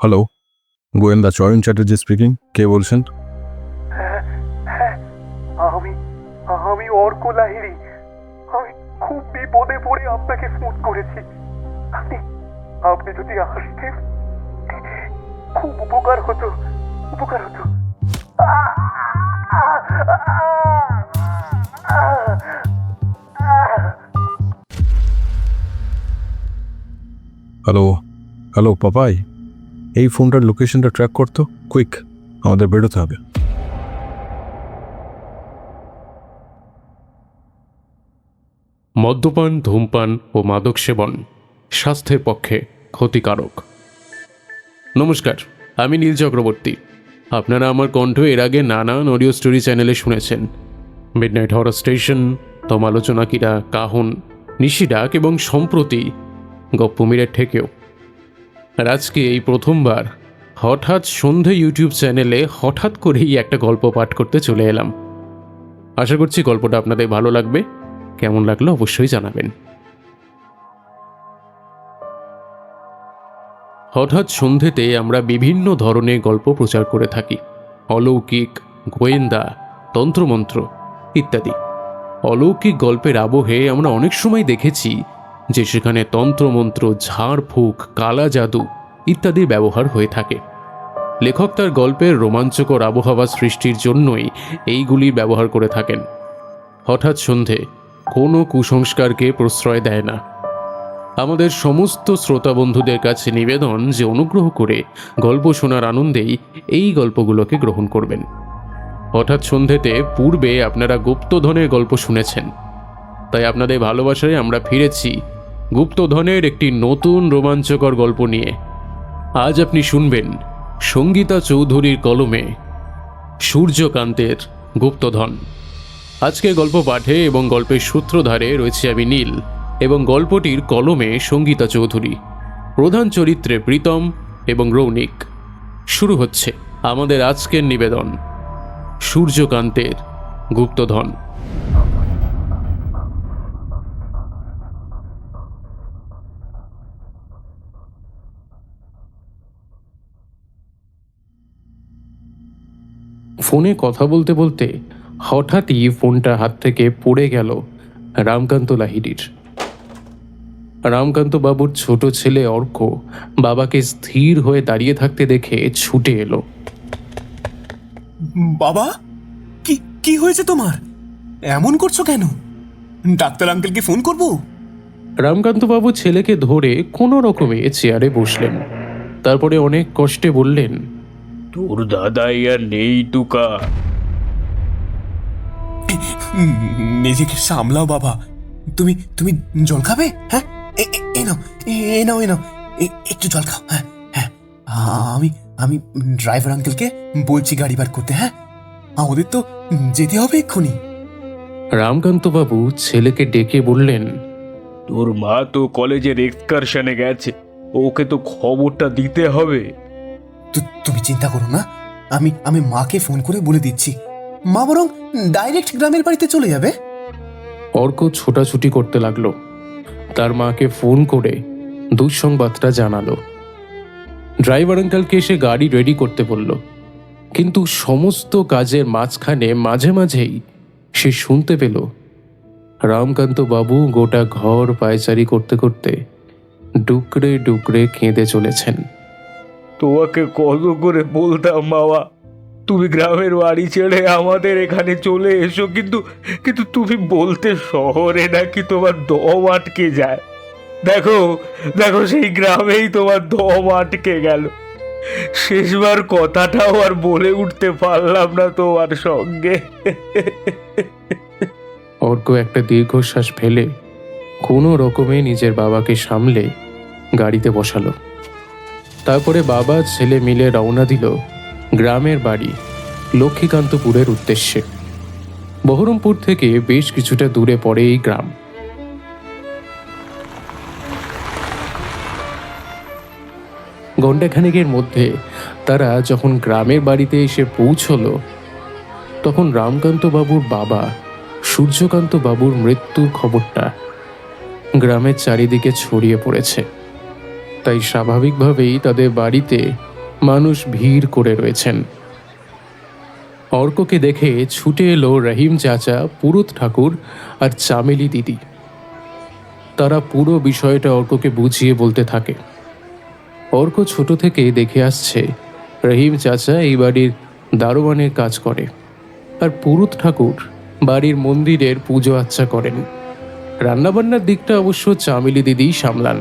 Hello, গোয়েন্দা চয়ন Chatterjee speaking. কে বলছেন? হ্যাঁ, আমি আমি অর্ক লাহিড়ী। আমি খুব বিপদে পড়ে আপনাকে ফোন করেছি। আপনি আপনি যদি আসতেন খুব উপকার হতো। হ্যালো হ্যালো পাপাই, এই ফোনটার লোকেশনটা ট্র্যাক করতো, কুইক, আমাদের বেরোতে হবে। মদ্যপান, ধূমপান ও মাদক সেবন স্বাস্থ্যের পক্ষে ক্ষতিকারক। নমস্কার, আমি নীল চক্রবর্তী। আপনারা আমার কণ্ঠ এর আগে নানান অডিও স্টোরি চ্যানেলে শুনেছেন। মিডনাইট হরর স্টেশন, তমালোচনাকিরা, কাহন, নিশিডাক এবং সম্প্রতি গপ্পমিরের ঠেকেও। আর আজকে এই প্রথমবার হঠাৎ সন্ধে ইউটিউব চ্যানেলে হঠাৎ করেই একটা গল্প পাঠ করতে চলে এলাম। আশা করছি গল্পটা আপনাদের ভালো লাগবে। কেমন লাগলো অবশ্যই জানাবেন। হঠাৎ সন্ধেতে আমরা বিভিন্ন ধরনের গল্প প্রচার করে থাকি। অলৌকিক, গোয়েন্দা, তন্ত্রমন্ত্র ইত্যাদি। অলৌকিক গল্পের আবহে আমরা অনেক সময় দেখেছি যে সেখানে তন্ত্রমন্ত্র, ঝাড়ফুঁক, কালা জাদু ইত্যাদির ব্যবহার হয়ে থাকে। লেখক তার গল্পের রোমাঞ্চকর আবহাওয়া সৃষ্টির জন্যই এইগুলির ব্যবহার করে থাকেন। হঠাৎ সন্ধে কোনো কুসংস্কারকে প্রশ্রয় দেয় না। আমাদের সমস্ত শ্রোতা বন্ধুদের কাছে নিবেদন যে অনুগ্রহ করে গল্প শোনার আনন্দেই এই গল্পগুলোকে গ্রহণ করবেন। হঠাৎ সন্ধেতে পূর্বে আপনারা গুপ্তধনের গল্প শুনেছেন, তাই আপনাদের ভালোবাসায় আমরা ফিরেছি গুপ্তধনের একটি নতুন রোমাঞ্চকর গল্প নিয়ে। আজ আপনি শুনবেন সঙ্গীতা চৌধুরীর কলমে সূর্যকান্তের গুপ্তধন। আজকের গল্প পাঠে এবং গল্পের সূত্রধারে রয়েছে আমি নীল, এবং গল্পটির কলমে সঙ্গীতা চৌধুরী। প্রধান চরিত্রে প্রীতম এবং রৌনিক। শুরু হচ্ছে আমাদের আজকের নিবেদন, সূর্যকান্তের গুপ্তধন। ফোনে কথা বলতে বলতে হঠাৎই ফোনটা হাত থেকে পড়ে গেল রামকান্ত লাহিড়ীর। রামকান্ত বাবুর ছোট ছেলে অর্ক বাবাকে স্থির হয়ে দাঁড়িয়ে থাকতে দেখে ছুটে এলো। বাবা, কি কি হয়েছে তোমার? এমন করছো কেন? ডাক্তার আঙ্কেলকে ফোন করব? রামকান্ত বাবু ছেলেকে ধরে কোনো রকমে চেয়ারে বসলেন। তারপরে অনেক কষ্টে বললেন, তোর দাদাই আর নেই টুকা। নিজেকে সামলাও বাবা। তুমি তুমি জল খাবে? হ্যাঁ, এ নাও, এ নাও, এ নাও, একটু জল খাও। হ্যাঁ হ্যাঁ, আমি আমি ড্রাইভার আঙ্কেলকে বলছি গাড়ি বার করতে। হ্যাঁ, আমাদের তো যেতে হবে এক্ষুনি। রামকান্ত বাবু ছেলেকে ডেকে বললেন, তোর মা তো কলেজের এক্সকারশনে গেছে, ওকে তো খবরটা দিতে হবে। তুমি চিন্তা করো না, আমি মাকে ফোন করে বলে দিচ্ছি। মা বরং ডাইরেক্ট গ্রামের বাড়িতে চলে যাবে। অর্ক ছোটাছুটি করতে লাগলো। তার মাকে ফোন করে দুঃসংবাদটা জানালো। ড্রাইভার আঙ্কেলকে এসে গাড়ি রেডি করতে বলল, কিন্তু সমস্ত কাজের মাঝখানে মাঝে মাঝেই সে শুনতে পেল রামকান্ত বাবু গোটা ঘর পায়চারি করতে করতে ডুকরে ডুকরে কেঁদে চলেছেন। তোমাকে কত করে বলতাম বাবা, তুমি গ্রামের বাড়ি ছেড়ে আমাদের এখানে চলে এসো, কিন্তু কিন্তু তুমি বলতে শহরে নাকি তোমার দম আটকে যায়। দেখো দেখো, সেই গ্রামেই তোমার দম আটকে গেল। শেষবার কথাটাও আর বলে উঠতে পারলাম না তোমার সঙ্গে। অর্ক একটা দীর্ঘশ্বাস ফেলে কোনো রকমে নিজের বাবাকে সামলে গাড়িতে বসালো। তারপরে বাবা ছেলে মিলে রওনা দিল গ্রামের বাড়ি লক্ষ্মীকান্তপুরের উদ্দেশ্যে। বহরমপুর থেকে বেশ কিছুটা দূরে পড়ে এই গ্রাম। ঘণ্টাখানেকের মধ্যে তারা যখন গ্রামের বাড়িতে এসে পৌঁছল, তখন রামকান্ত বাবুর বাবা সূর্যকান্ত বাবুর মৃত্যুর খবরটা গ্রামের চারিদিকে ছড়িয়ে পড়েছে। তাই স্বাভাবিকভাবেই তাদের বাড়িতে মানুষ ভিড় করে রয়েছেন। অর্ককে দেখে ছুটে এলো রহিম চাচা, পুরুত ঠাকুর আর চামেলি দিদি। তারা পুরো বিষয়টা অর্ককে বুঝিয়ে বলতে থাকে। অর্ক ছোট থেকে দেখে আসছে রহিম চাচা এই বাড়ির দারোয়ানের কাজ করে, আর পুরুত ঠাকুর বাড়ির মন্দিরের পুজো আচ্চা করেন। রান্নাবান্নার দিকটা অবশ্য চামেলি দিদি সামলান।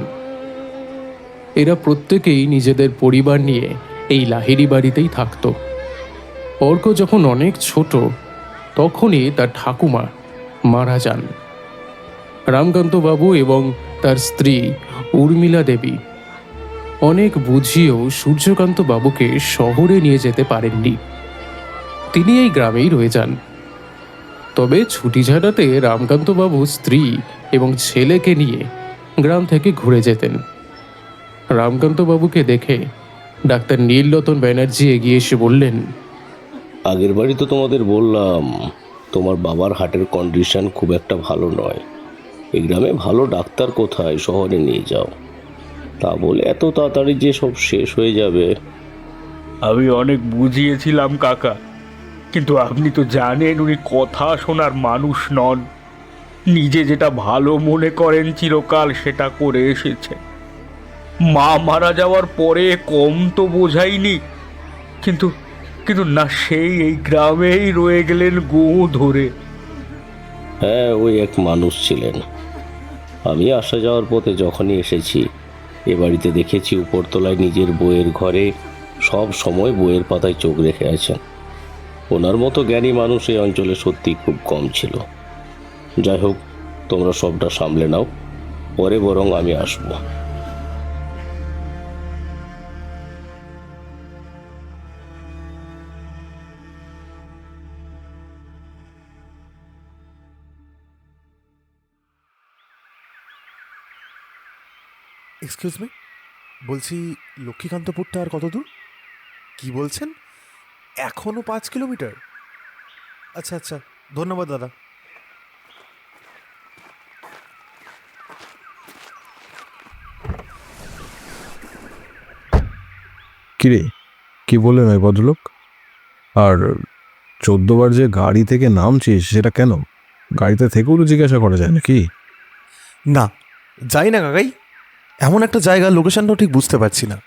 এরা প্রত্যেকেই নিজেদের পরিবার নিয়ে এই লাহিড়ি বাড়িতেই থাকত। অর্ক যখন অনেক ছোট, তখনই তার ঠাকুমা মারা যান। রামকান্ত বাবু এবং তার স্ত্রী উর্মিলা দেবী অনেক বুঝিয়েও সূর্যকান্ত বাবুকে শহরে নিয়ে যেতে পারেননি। তিনি এই গ্রামেই রয়ে যান। তবে ছুটি ছাটাতে রামকান্ত বাবু স্ত্রী এবং ছেলেকে নিয়ে গ্রাম থেকে ঘুরে যেতেন। রামকান্ত বাবুকে দেখে ডাক্তার নীলরতন ব্যানার্জি এগিয়ে এসে বললেন, আগের বাড়ি তো তোমাদের বললাম তোমার বাবার হার্টের কন্ডিশন খুব একটা ভালো নয়। এই গ্রামে ভালো ডাক্তার কোথায়, শহরে নিয়ে যাও। তা বলে এত তাড়াতাড়ি যে সব শেষ হয়ে যাবে। আমি অনেক বুঝিয়েছিলাম কাকা, কিন্তু আপনি তো জানেন উনি কথা শোনার মানুষ নন। নিজে যেটা ভালো মনে করেন চিরকাল সেটা করে এসেছে। মা মারা যাওয়ার পরে কম তো বোঝাইনি, কিন্তু কিন্তু না, সেই এই গ্রামেই রয়ে গেলেন গো ধরে। হ্যাঁ, ওই এক মানুষ ছিলেন। আমি আসা যাওয়ার পথে যখনই এসেছি এ বাড়িতে দেখেছি উপরতলায় নিজের বইয়ের ঘরে সব সময় বইয়ের পাতায় চোখ রেখে আছেন। ওনার মতো জ্ঞানী মানুষ এই অঞ্চলে সত্যি খুব কম ছিল। যাই হোক, তোমরা সবটা সামলে নাও, পরে বরং আমি আসবো। এক্সকিউজ মি, বলছি লক্ষ্মীকান্তপুরটা আর কত দূর? কি বলছেন? এখনও 5 কিলোমিটার? আচ্ছা আচ্ছা, ধন্যবাদ দাদা। কিরে, কি বললেন ওই ভদ্রলোক? আর 14 বার যে গাড়ি থেকে নামছিস সেটা কেন? গাড়িতে থেকেও তো জিজ্ঞাসা করা যায় নাকি? না, যাই না কাকাই। এমন একটা জায়গা, লোকেশনটাও ঠিক বুঝতে পারছি না।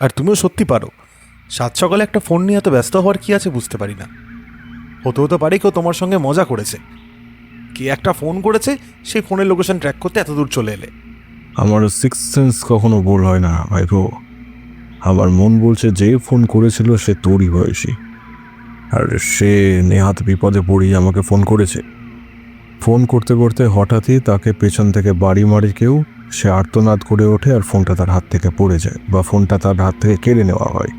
আর তুমিও সত্যি পারো। সাত সকালে একটা ফোন নিয়ে এত ব্যস্ত হওয়ার কি আছে বুঝতে পারি না। হতে পারে কেউ তোমার সঙ্গে মজা করেছে। কে একটা ফোন করেছে, সেই ফোনের লোকেশন ট্র্যাক করতে এত দূর চলে এলে। আমার সিক্স সেন্স কখনো ভুল হয় না ভাইপো। আমার মন বলছে যে ফোন করেছিল সে তোরই বয়সী, আর সে নেহাত বিপদে পড়িয়ে আমাকে ফোন করেছে। ফোন করতে করতে হঠাৎই তাকে পেছন থেকে বাড়ি মারে কেউ। সে আর্তনাদ করে ওঠে আর ফোনটা তার হাত থেকে পড়ে যায়, বা ফোনটা তার হাত থেকে কেড়ে নেওয়া হয়।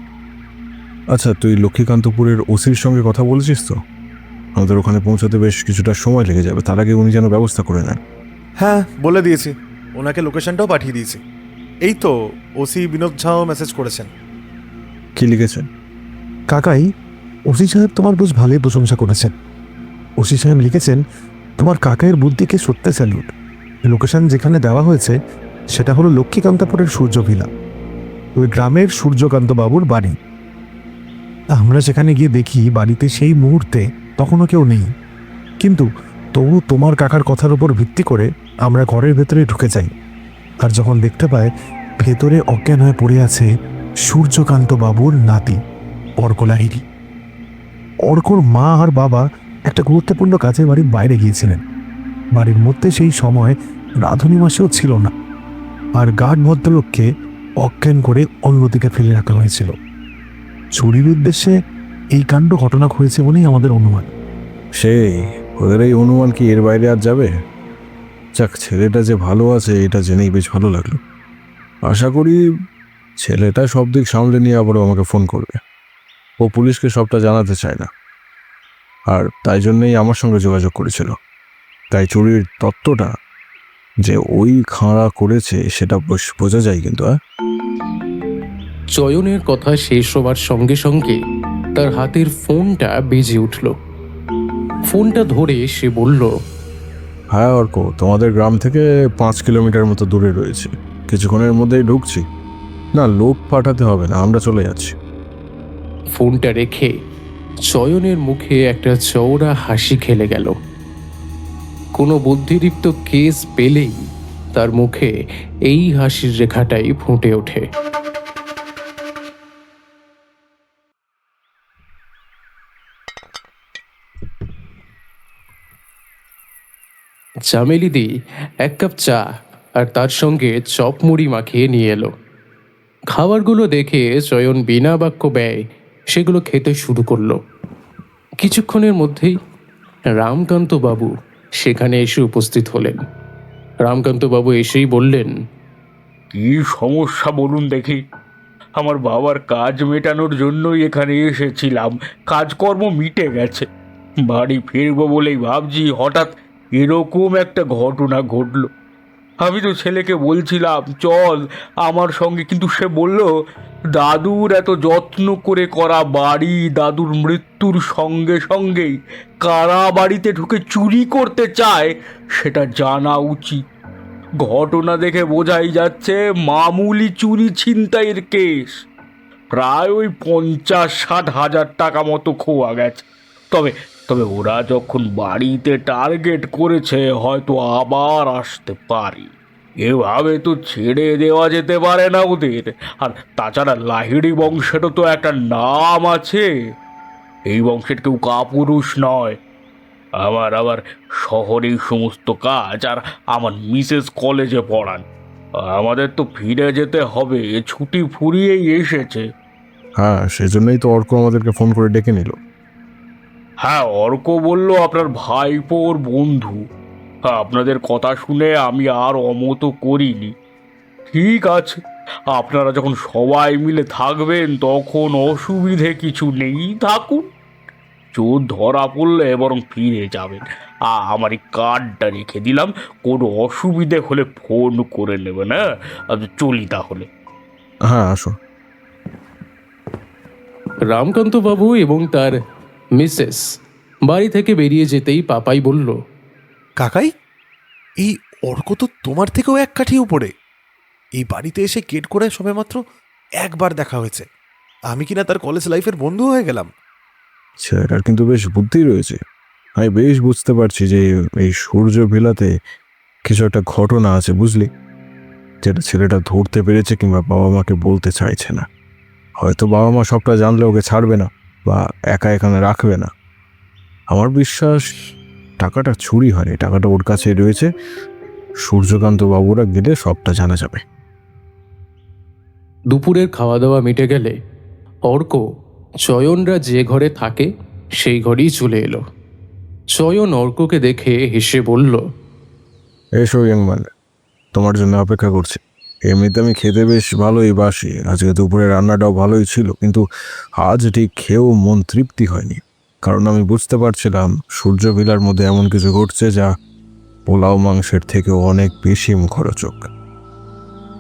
আচ্ছা, তুই লক্ষ্মীকান্তপুরের ওসির সঙ্গে কথা বলেছিস তো? আমাদের ওখানে পৌঁছাতে বেশ কিছুটা সময় লেগে যাবে, তার আগে উনি যেন ব্যবস্থা করে নেন। হ্যাঁ, বলে দিয়েছি। ওনাকে লোকেশনটাও পাঠিয়ে দিয়েছি। এই তো ওসি বিনোদ ঝাও মেসেজ করেছেন। কি লিখেছেন? কাকাই, ওসি সাহেব তোমার বেশ ভালোই প্রশংসা করেছেন। ওসি সাহেব লিখেছেন, তোমার কাকাইয়ের বুদ্ধিকে সত্যি স্যালুট। লোকেশন যেখানে দেওয়া হয়েছে সেটা হলো লক্ষ্মীকান্তপুরের সূর্য ভিলা, ওই গ্রামের সূর্যকান্ত বাবুর বাড়ি। আমরা সেখানে গিয়ে দেখি বাড়িতে সেই মুহূর্তে তখনও কেউ নেই, কিন্তু তবু তোমার কাকার কথার উপর ভিত্তি করে আমরা ঘরের ভেতরে ঢুকে যাই। আর যখন দেখতে পাই ভেতরে অজ্ঞান হয়ে পড়ে আছে সূর্যকান্ত বাবুর নাতি অর্ক লাহিড়ী। অর্কর মা আর বাবা একটা গুরুত্বপূর্ণ কাজে বাড়ির বাইরে গিয়েছিলেন। বাড়ির মধ্যে সেই সময় রাধুনী মাসেও ছিল না, আর গার্ড ভদ্রলোককে অজ্ঞান করে অন্যদিকে ফেলে রাখা হয়েছিল। চুরির উদ্দেশ্যে এই কাণ্ড ঘটনা হয়েছে বলেই আমাদের অনুমান। সেই ওদের এই অনুমান কি এর বাইরে আর যাবে? যাক, ছেলেটা যে ভালো আছে এটা জেনেই বেশ ভালো লাগলো। আশা করি ছেলেটা সব দিক সামলে নিয়ে আবারও আমাকে ফোন করবে। ও পুলিশকে সবটা জানাতে চায় না, আর তাই জন্যই আমার সঙ্গে যোগাযোগ করেছিল। তাই চুরির তত্ত্বটা যে ওই খাঁড়া করেছে সেটা বোঝা যায় কিন্তু। চয়নের কথা শেষ হবার সঙ্গে সঙ্গে তার হাতের ফোনটা বেজে উঠল। ফোনটা ধরে সে বলল, হ্যাঁ অর্ক, তোমাদের গ্রাম থেকে 5 কিলোমিটার মতো দূরে রয়েছে, কিছুক্ষণের মধ্যেই ঢুকছি। না, লোক পাঠাতে হবে না, আমরা চলে যাচ্ছি। ফোনটা রেখে চয়নের মুখে একটা চওড়া হাসি খেলে গেল। কোনো বুদ্ধিদীপ্ত কেস পেলেই তার মুখে এই হাসির রেখাটাই ফুটে ওঠে। চামেলিদি 1 কাপ চা আর তার সঙ্গে চপ মুড়ি মাখিয়ে নিয়ে এলো। খাবারগুলো দেখে চয়ন বিনা বাক্য ব্যয় সেগুলো খেতে শুরু করলো। কিছুক্ষণের মধ্যেই রামকান্ত বাবু সেখানে এসে উপস্থিত হলেন। রামকান্ত বাবু এসেই বললেন, কি সমস্যা বলুন দেখি। আমার বাবার কাজ মেটানোর জন্যই এখানে এসেছিলাম, কাজকর্ম মিটে গেছে, বাড়ি ফিরবো বলেই ভাবছি, হঠাৎ এরকম একটা ঘটনা ঘটলো। আমি তো ছেলেকে বলছিলাম চল আমার সঙ্গে, কিন্তু সে বলল দাদুর এত যত্ন করে করা বাড়ি দাদুর মৃত্যুর সঙ্গে সঙ্গেই কারা বাড়িতে ঢুকে চুরি করতে চায় সেটা জানা উচিত। ঘটনা দেখে বোঝাই যাচ্ছে মামুলি চুরি ছিনতাইয়ের কেস। প্রায় ওই 50-60 হাজার টাকা মতো খোয়া গেছে। তবে তবে ওরা যখন বাড়িতে টার্গেট করেছে হয়তো আবার আসতে পারে। এভাবে তো ছেড়ে দেওয়া যেতে পারে না ওদের। আর তাছাড়া লাহিড়ী বংশেরও তো একটা নাম আছে, এই বংশের কেউ কাপুরুষ নয়। আবার শহরেই সমস্ত কাজ, আর আমার মিসেস কলেজে পড়ান। আমাদের তো ফিরে যেতে হবে, ছুটি ফুরিয়েই এসেছে। হ্যাঁ, সেজন্যই তো অর্ক আমাদেরকে ফোন করে ডেকে নিল। হ্যাঁ, অর্ক বলল আপনার ভাইপোর বন্ধু। আপনাদের কথা শুনে আমি আর অমত করিনি। ঠিক আছে, আপনারা যখন সবাই মিলে থাকবেন তখন অসুবিধে কিছু নেই, থাকুন। চোর ধরা পড়লে বরং ফিরে যাবেন। আমার এই কার্ডটা রেখে দিলাম, কোনো অসুবিধে হলে ফোন করে নেবেন। হ্যাঁ, চলি তাহলে। হ্যাঁ, আসো। রামকান্ত বাবু এবং তার মিসেস বাড়ি থেকে বেরিয়ে যেতেই পাপাই বলল, কাকাই, এই অর্ক তো তোমার থেকেও এক কাঠি উপরে। এই বাড়িতে এসে গেট করে সবেমাত্র একবার দেখা হয়েছে, আমি কিনা তার কলেজ লাইফের বন্ধু হয়ে গেলাম। ছেলেটার কিন্তু বেশ বুদ্ধি রয়েছে। আমি বেশ বুঝতে পারছি যে এই সূর্য ভিলাতে কিছু একটা ঘটনা আছে, বুঝলি, যেটা ছেলেটা ধরতে পেরেছে কিংবা বাবা মাকে বলতে চাইছে না। হয়তো বাবা মা সবটা জানলে ওকে ছাড়বে না বা একা এখানে রাখবে না। আমার বিশ্বাস টাকাটা চুরি হয়নি, টাকাটা ওর কাছে রয়েছে। সূর্যকান্ত বাবুরা গেলে সবটা জানা যাবে। দুপুরের খাওয়া দাওয়া মিটে গেলে অর্ক চয়নরা যে ঘরে থাকে সেই ঘরেই চলে এলো। চয়ন অর্ককে দেখে হেসে বলল, এসো ইয়াংম্যান, তোমার জন্য অপেক্ষা করছি। এমনিতে আমি খেতে বেশ ভালোই বাসি, আজকে দুপুরে রান্নাটাও ভালোই ছিল, কিন্তু আজ ঠিক খেয়েও মন তৃপ্তি হয়নি। কারণ আমি বুঝতে পারছিলাম সূর্য ভিলার মধ্যে এমন কিছু ঘটছে যা পোলাও মাংসের থেকে অনেক বেশি মুখরোচক।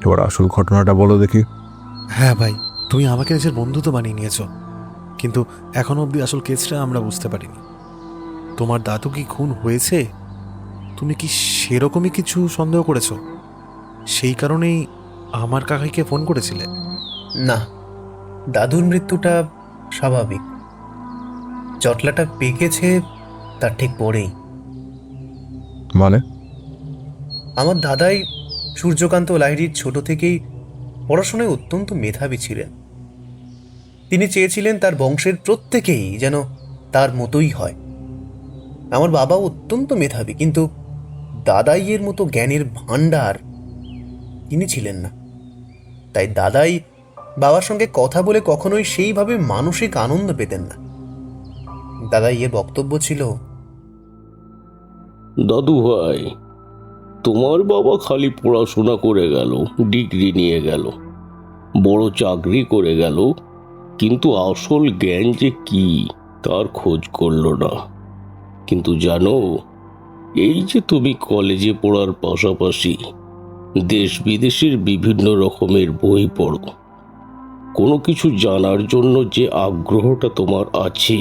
এবার আসল ঘটনাটা বলো দেখি। হ্যাঁ ভাই, তুমি আমাকে নিজের বন্ধু তো বানিয়ে নিয়েছ, কিন্তু এখনো অবধি আসল কেসটা আমরা বুঝতে পারিনি। তোমার দাদু কি খুন হয়েছে? তুমি কি সেরকমই কিছু সন্দেহ করেছো? সেই কারণেই আমার কাকাইকে ফোন করেছিলে? না, দাদুর মৃত্যুটা স্বাভাবিক। জটলাটা পেকেছে তার ঠিক পরেই। মানে? আমার দাদাই সূর্যকান্ত লাহিড়ীর ছোট থেকেই পড়াশোনায় অত্যন্ত মেধাবী ছিলেন। তিনি চেয়েছিলেন তার বংশের প্রত্যেকেই যেন তার মতোই হয়। আমার বাবা অত্যন্ত মেধাবী, কিন্তু দাদাইয়ের মতো জ্ঞানের ভাণ্ডার তিনি ছিলেন না। তাই দাদাই বাবার সঙ্গে কথা বলে কখনোই সেইভাবে মানসিক আনন্দ পেতেন না। দাদাইয়ের বক্তব্য ছিল, দাদু ভাই, তোমার বাবা খালি পড়াশোনা করে গেল, ডিগ্রি নিয়ে গেল, বড় চাকরি করে গেল, কিন্তু আসল জ্ঞান যে কি তার খোঁজ করলো না। কিন্তু জানো, এই যে তুমি কলেজে পড়ার পাশাপাশি দেশ বিদেশের বিভিন্ন রকমের বই পড়ো, কোনো কিছু জানার জন্য যে আগ্রহটা তোমার আছে,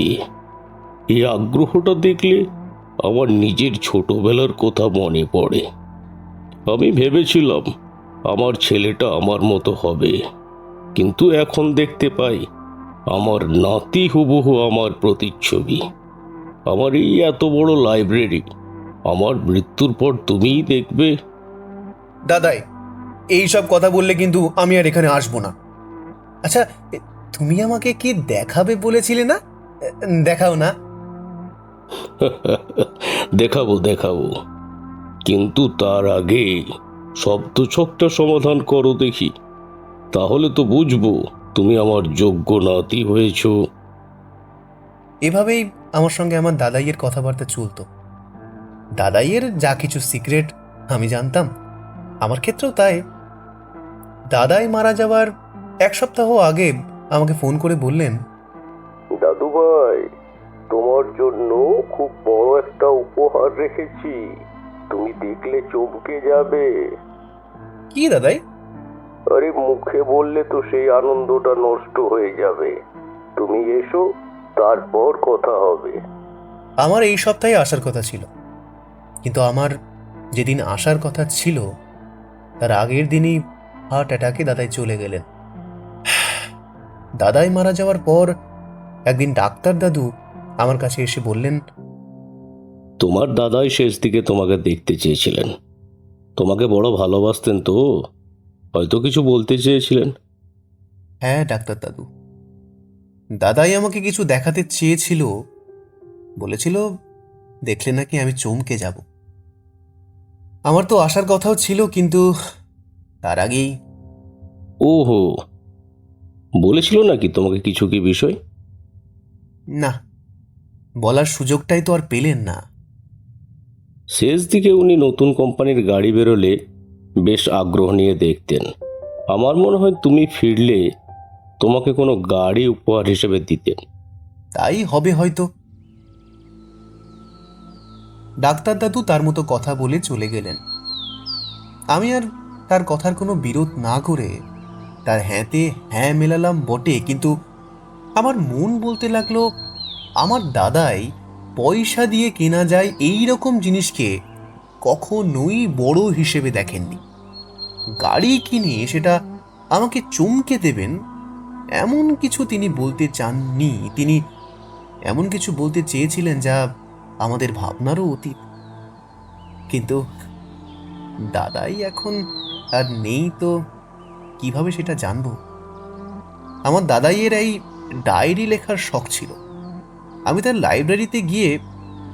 এই আগ্রহটা দেখলে আমার নিজের ছোটবেলার কথা মনে পড়ে। আমি ভেবেছিলাম আমার ছেলেটা আমার মতো হবে, কিন্তু এখন দেখতে পাই আমার নাতি হুবহু আমার প্রতিচ্ছবি। আমার এই এত বড় লাইব্রেরি আমার মৃত্যুর পর তুমিই দেখবে। দাদাই, এই সব কথা বললে কিন্তু আমি আর এখানে আসবো না। আচ্ছা, তুমি আমাকে কি দেখাবে বলেছিলে না? দেখাও না। দেখাবো দেখাবো, কিন্তু তার আগে শব্দ ছকটা সমাধান করো দেখি, তাহলে তো বুঝবো তুমি আমার যোগ্য নাতি হয়েছো। এভাবেই আমার সঙ্গে আমার দাদাইয়ের কথাবার্তা চলতো। দাদাইয়ের যা কিছু সিক্রেট আমি জানতাম, আমার ক্ষেত্রেও তাই। দাদাই মারা যাওয়ার 1 সপ্তাহ আগে আমাকে ফোন করে বললেন, দাদু ভাই, তোমার জন্য খুব বড় একটা উপহার রেখেছি, তুমি দেখলে চমকে যাবে। কি দাদাই? আরে মুখে বললে তো সেই আনন্দটা নষ্ট হয়ে যাবে, তুমি এসো, তারপর কথা হবে। আমার এই সপ্তাহে আসার কথা ছিল, কিন্তু আমার যেদিন আসার কথা ছিল তার আগের দিনই হার্ট অ্যাটাকে দাদাই চলে গেলেন। দাদাই মারা যাওয়ার পর একদিন ডাক্তার দাদু আমার কাছে এসে বললেন, তোমার দাদাই শেষ দিকে তোমাকে দেখতে চেয়েছিলেন, তোমাকে বড় ভালোবাসতেন, তো হয়তো কিছু বলতে চেয়েছিলেন। হ্যাঁ ডাক্তার দাদু, দাদাই আমাকে কিছু দেখাতে চেয়েছিল, বলেছিল দেখলে নাকি আমি চমকে যাব। আমার তো আসার কথাও ছিল, কিন্তু তার আগেই। ওহো, বলেছিল নাকি তোমাকে কিছু কি বিষয়? না, বলার সুযোগটাই তো আর পেলেন না। শেষ দিকে উনি নতুন কোম্পানির গাড়ি বেরোলে বেশ আগ্রহ নিয়ে দেখতেন। আমার মনে হয় তুমি ফিরলে তোমাকে কোনো গাড়ি উপহার হিসেবে দিতেন। তাই হবে হয়তো। ডাক্তার দাদু তার মতো কথা বলে চলে গেলেন। আমি আর তার কথার কোনো বিরোধ না করে তার হ্যাঁতে হ্যাঁ মেলালাম বটে, কিন্তু আমার মন বলতে লাগলো আমার দাদাই পয়সা দিয়ে কেনা যায় এই রকম জিনিসকে কখনোই বড় হিসেবে দেখেননি। গাড়ি কিনে সেটা আমাকে চমকে দেবেন এমন কিছু তিনি বলতে চাননি। তিনি এমন কিছু বলতে চেয়েছিলেন যা আমাদের ভাবনারও অতীত। কিন্তু দাদাই এখন আর নেই, তো কিভাবে সেটা জানবো? আমার দাদাইয়ের এই ডায়েরি লেখার শখ ছিল। আমি তার লাইব্রেরিতে গিয়ে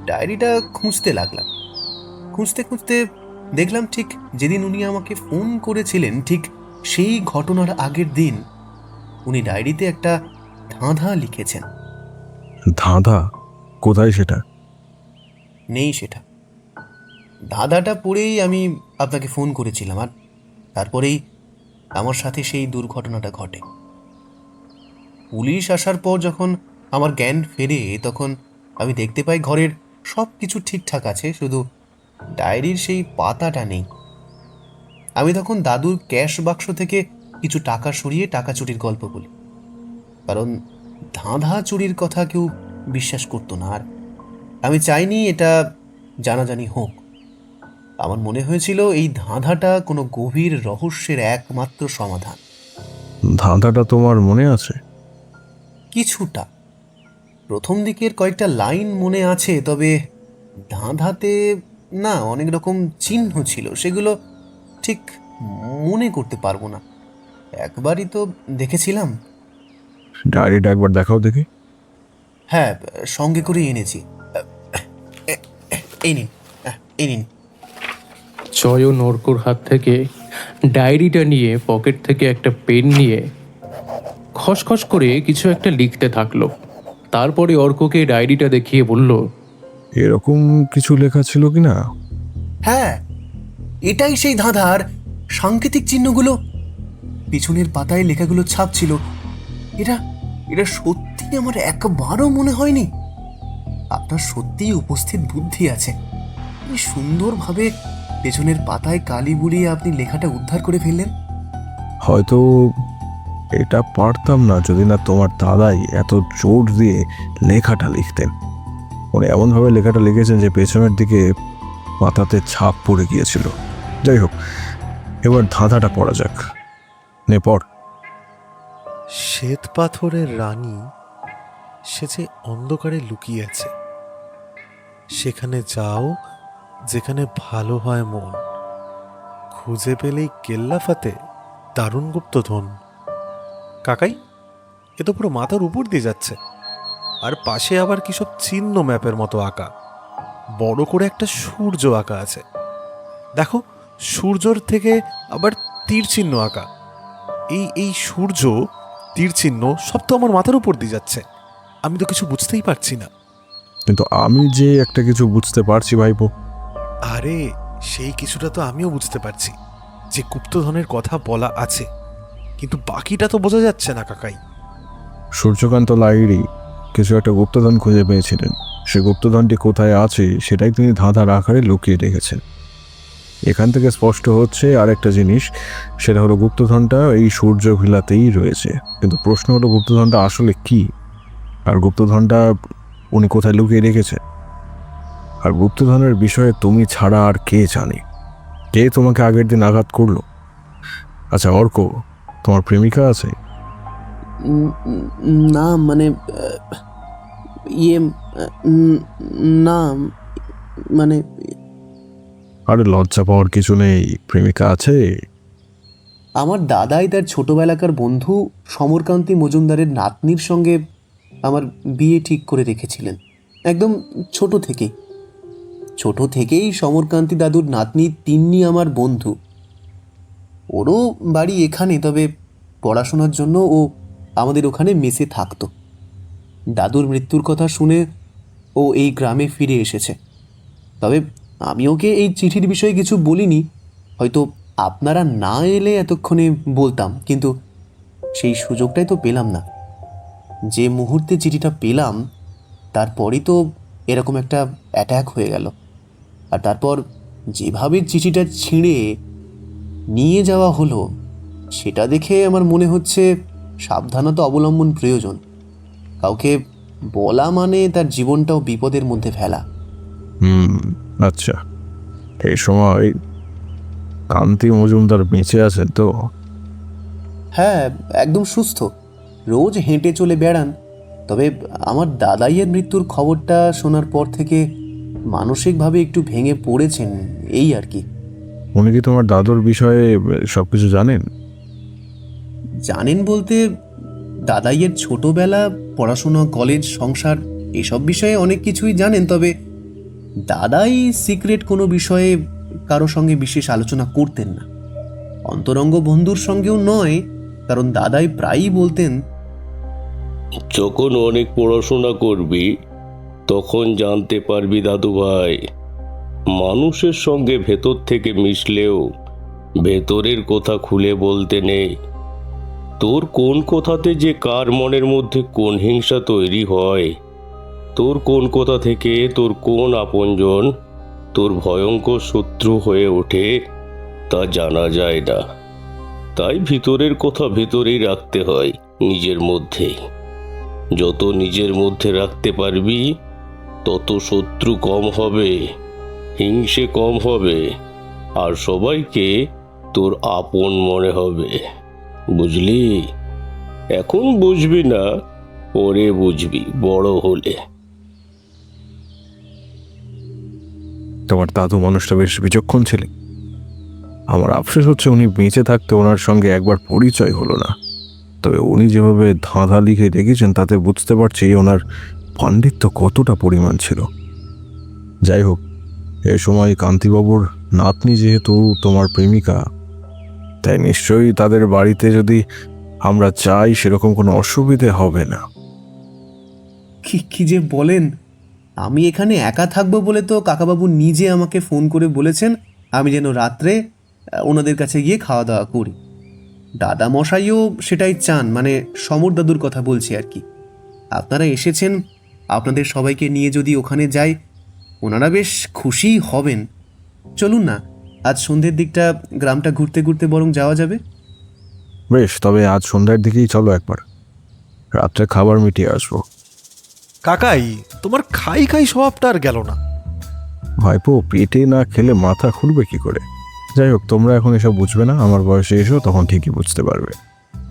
ডায়েরিটা খুঁজতে লাগলাম। খুঁজতে খুঁজতে দেখলাম ঠিক যেদিন উনি আমাকে ফোন করেছিলেন ঠিক সেই ঘটনার আগের দিন উনি ডায়েরিতে একটা ধাঁধা লিখেছেন। ধাঁধা? কোথায় সেটা? নেই সেটা। ধাঁধাটা পড়েই আমি আপনাকে ফোন করেছিলাম, আর তারপরেই আমার সাথে সেই দুর্ঘটনাটা ঘটে। পুলিশ আসার পর যখন আমার জ্ঞান ফেরে, তখন আমি দেখতে পাই ঘরের সব কিছু ঠিকঠাক আছে, শুধু ডায়েরির সেই পাতাটা নেই। আমি তখন দাদুর ক্যাশ বাক্স থেকে কিছু টাকা সরিয়ে টাকা চুরির গল্প বলি, কারণ ধাঁধা চুরির কথা কেউ বিশ্বাস করতো না, আর আমি চাইনি এটা জানাজানি হোক। আমার মনে হয়েছিল এই ধাঁধাটা কোনো গভীর রহস্যের একমাত্র সমাধান। ধাঁধাটা তোমার মনে আছে? কিছুটা, প্রথম দিকের কয়েকটা লাইন মনে আছে, তবে ধাঁধাতে না অনেক রকম চিহ্ন ছিল, সেগুলো ঠিক মনে করতে পারবো না। একবারই তো দেখেছিলাম। ডায়েরিটা একবার দেখাও দেখি। হ্যাঁ, সঙ্গে করে এনেছি। এই নিন, এই নিন। চয়ন অর্কর হাত থেকে ডায়েরিটা নিয়ে পকেট থেকে একটা পেন নিয়ে খসখস করে কিছু একটা লিখতে থাকলো। তারপরে অর্ককে ডায়েরিটা দেখিয়ে বলল, এরকম কিছু লেখা ছিল কি না? হ্যাঁ, এটাই সেই ধাঁধার সাংকেতিক চিহ্নগুলো। পেছনের পাতায় লেখাগুলো ছাপ ছিল, এটা এটা সত্যি আমার একবারও মনে হয়নি। আপনার সত্যিই উপস্থিত বুদ্ধি আছে। কি সুন্দরভাবে পেছনের পাতায় কালি বুলিয়ে আপনি লেখাটা উদ্ধার করে ফেললেন। হয়তো এটা পারতাম না যদি না তোমার দাদাই এত জোর দিয়ে লেখাটা লিখতেন। উনি এমনভাবে লেখাটা লিখেছেন যে পেছনের দিকে পাতাতে ছাপ পড়ে গিয়েছিল। যাই হোক, এবার ধাঁধাটা পড়া যাক। নে পড়। শ্বেত পাথরের রানী সে যে অন্ধকারে লুকিয়ে আছে, সেখানে যাও যেখানে ভালো হয় মন, খুঁজে পেলেই কেল্লাফাতে দারুণ গুপ্তধন। কাকাই, এ তো পুরো মাথার উপর দিয়ে যাচ্ছে। আর পাশে আবার কি সব চিহ্ন ম্যাপের মতো আঁকা, বড় করে একটা সূর্য আঁকা আছে। দেখো, সূর্যর থেকে আবার তীর চিহ্ন আঁকা। এই সূর্য, তীর চিহ্ন সব তো আমার মাথার উপর দিয়ে যাচ্ছে। আমি তো কিছু বুঝতেই পারছি না। কিন্তু আমি যে একটা কিছু বুঝতে পারছি ভাইপো। আরে, সেই কিছুটা তো আমিও বুঝতে পারছি যে গুপ্তধনের কথা বলা আছে, কিন্তু বাকিটা তো বোঝা যাচ্ছে না কাকাই। সূর্যকান্ত লাহিড়ী কিছু একটা গুপ্তধন খুঁজে পেয়েছিলেন। সে গুপ্তধনটি কোথায় আছে সেটাই তিনি ধাঁধার আকারে লুকিয়ে রেখেছেন। এখান থেকে স্পষ্ট হচ্ছে আরেকটা জিনিস, সেটা হলো গুপ্তধনটা এই সূর্য ভিলাতেই রয়েছে। কিন্তু প্রশ্ন হলো গুপ্তধনটা আসলে কি, আর গুপ্তধনটা উনি কোথায় লুকিয়ে রেখেছে, আর গুপ্তধনের বিষয়ে তুমি ছাড়া আর কে জানে? কে তোমাকে আগের দিন আঘাত করলো? আচ্ছা অর্ক, তোমার প্রেমিকা আছে? না মানে ইয়ে না মানে আরে লজ্জা পাওয়ার কিছু নেই, প্রেমিকা আছে। আমার দাদাই তার ছোটবেলাকার বন্ধু সমরকান্তি মজুমদারের নাতনির সঙ্গে আমার বিয়ে ঠিক করে রেখেছিলেন। একদম ছোট থেকেই সমরকান্তি দাদুর নাতনি তিন্নি আমার বন্ধু। ওরও বাড়ি এখানে, তবে পড়াশোনার জন্য ও আমাদের ওখানে মেসে থাকতো। দাদুর মৃত্যুর কথা শুনে ও এই গ্রামে ফিরে এসেছে। তবে আমি ওকে এই চিঠির বিষয়ে কিছু বলিনি। হয়তো আপনারা না এলে এতক্ষণে বলতাম, কিন্তু সেই সুযোগটাই তো পেলাম না। যে মুহূর্তে চিঠিটা পেলাম তারপরই তো এরকম একটা অ্যাট্যাক হয়ে গেল। আর তারপর যেভাবে চিঠিটা ছিঁড়ে নিয়ে যাওয়া হলো, সেটা দেখে আমার মনে হচ্ছে সাবধানতা অবলম্বন প্রয়োজন। কাউকে বলা মানে তার জীবনটাও বিপদের মধ্যে ফেলা। আচ্ছা, এই সময় কান্তি মজুমদার বেঁচে আছেন তো? হ্যাঁ, একদম সুস্থ, রোজ হেঁটে চলে বেড়ান। তবে আমার দাদাইয়ের মৃত্যুর খবরটা শোনার পর থেকে মানসিকভাবে একটু ভেঙে পড়েছেন, এই আর কি। উনি কি তোমার দাদুর বিষয়ে সব কিছু জানেন? জানেন বলতে, দাদাইয়ের ছোটবেলা, পড়াশোনা, কলেজ, সংসার এসব বিষয়ে অনেক কিছুই জানেন। তবে দাদাই সিক্রেট কোনো বিষয়ে কারো সঙ্গে বিশেষ আলোচনা করতেন না। অন্তরঙ্গ বন্ধুর সঙ্গেও নয়, কারণ দাদাই প্রায়ই বলতেন, যখন অনেক পড়াশোনা করবি তখন জানতে পারবি দাদু ভাই, মানুষের সঙ্গে ভেতর থেকে মিশলেও ভেতরের কথা খুলে বলতে নেই। তোর কোন কথাতে যে কার মনের মধ্যে কোন হিংসা তৈরি হয়, তোর কোন কথা থেকে তোর কোন আপনজন তোর ভয়ঙ্কর শত্রু হয়ে ওঠে, তা জানা যায় না। তাই ভিতরের কথা ভেতরেই রাখতে হয়, নিজের মধ্যেই। যত নিজের মধ্যে রাখতে পারবি তত শত্রু কম হবে, হিংসে কম হবে, আর সবাইকে তোর আপন মনে হবে। বুঝলি? এখন বুঝবি না, পরে বুঝবি বড় হলে। তোমার দাদু মানুষটা বেশ বিচক্ষণ ছিলেন। আমার আফসোস হচ্ছে উনি বেঁচে থাকতে ওনার সঙ্গে একবার পরিচয় হলো না। তবে উনি যেভাবে ধাঁধা লিখে রেখেছেন তাতে বুঝতে পারছি ওনার পাণ্ডিত্য কতটা পরিমাণ ছিল। যাই হোক, এ সময় কান্তিবাবুর নাতনি যেহেতু তোমার প্রেমিকা, তাই নিশ্চয়ই তাদের বাড়িতে যদি আমরা চাই সেরকম কোনো অসুবিধে হবে না। কি যে বলেন! আমি এখানে একা থাকবো বলে তো কাকাবাবু নিজে আমাকে ফোন করে বলেছেন আমি যেন রাত্রে ওনাদের কাছে গিয়ে খাওয়া দাওয়া করি। দাদা মশাইও সেটাই চান, মানে সমর দাদুর কথা বলছি আর কি। আপনারা এসেছেন, আপনাদের সবাইকে নিয়ে যদি ওখানে যাই ওনারা বেশ খুশিই হবেন। চলুন না, আজ সন্ধ্যের দিকটা গ্রামটা ঘুরতে ঘুরতে বরং যাওয়া যাবে। বেশ, তবে আজ সন্ধ্যার দিকেই চলো একবার, রাত্রে খাবার মিটিয়ে আসবো। কাকাই, তোমার খাই খাই স্বভাবটা আর গেল না। ভাইপো, পেটে না খেলে মাথা খুলবে কি করে? যাই হোক, তোমরা এখন এসব বুঝবে না, আমার বয়সে এসো তখন ঠিকই বুঝতে পারবে।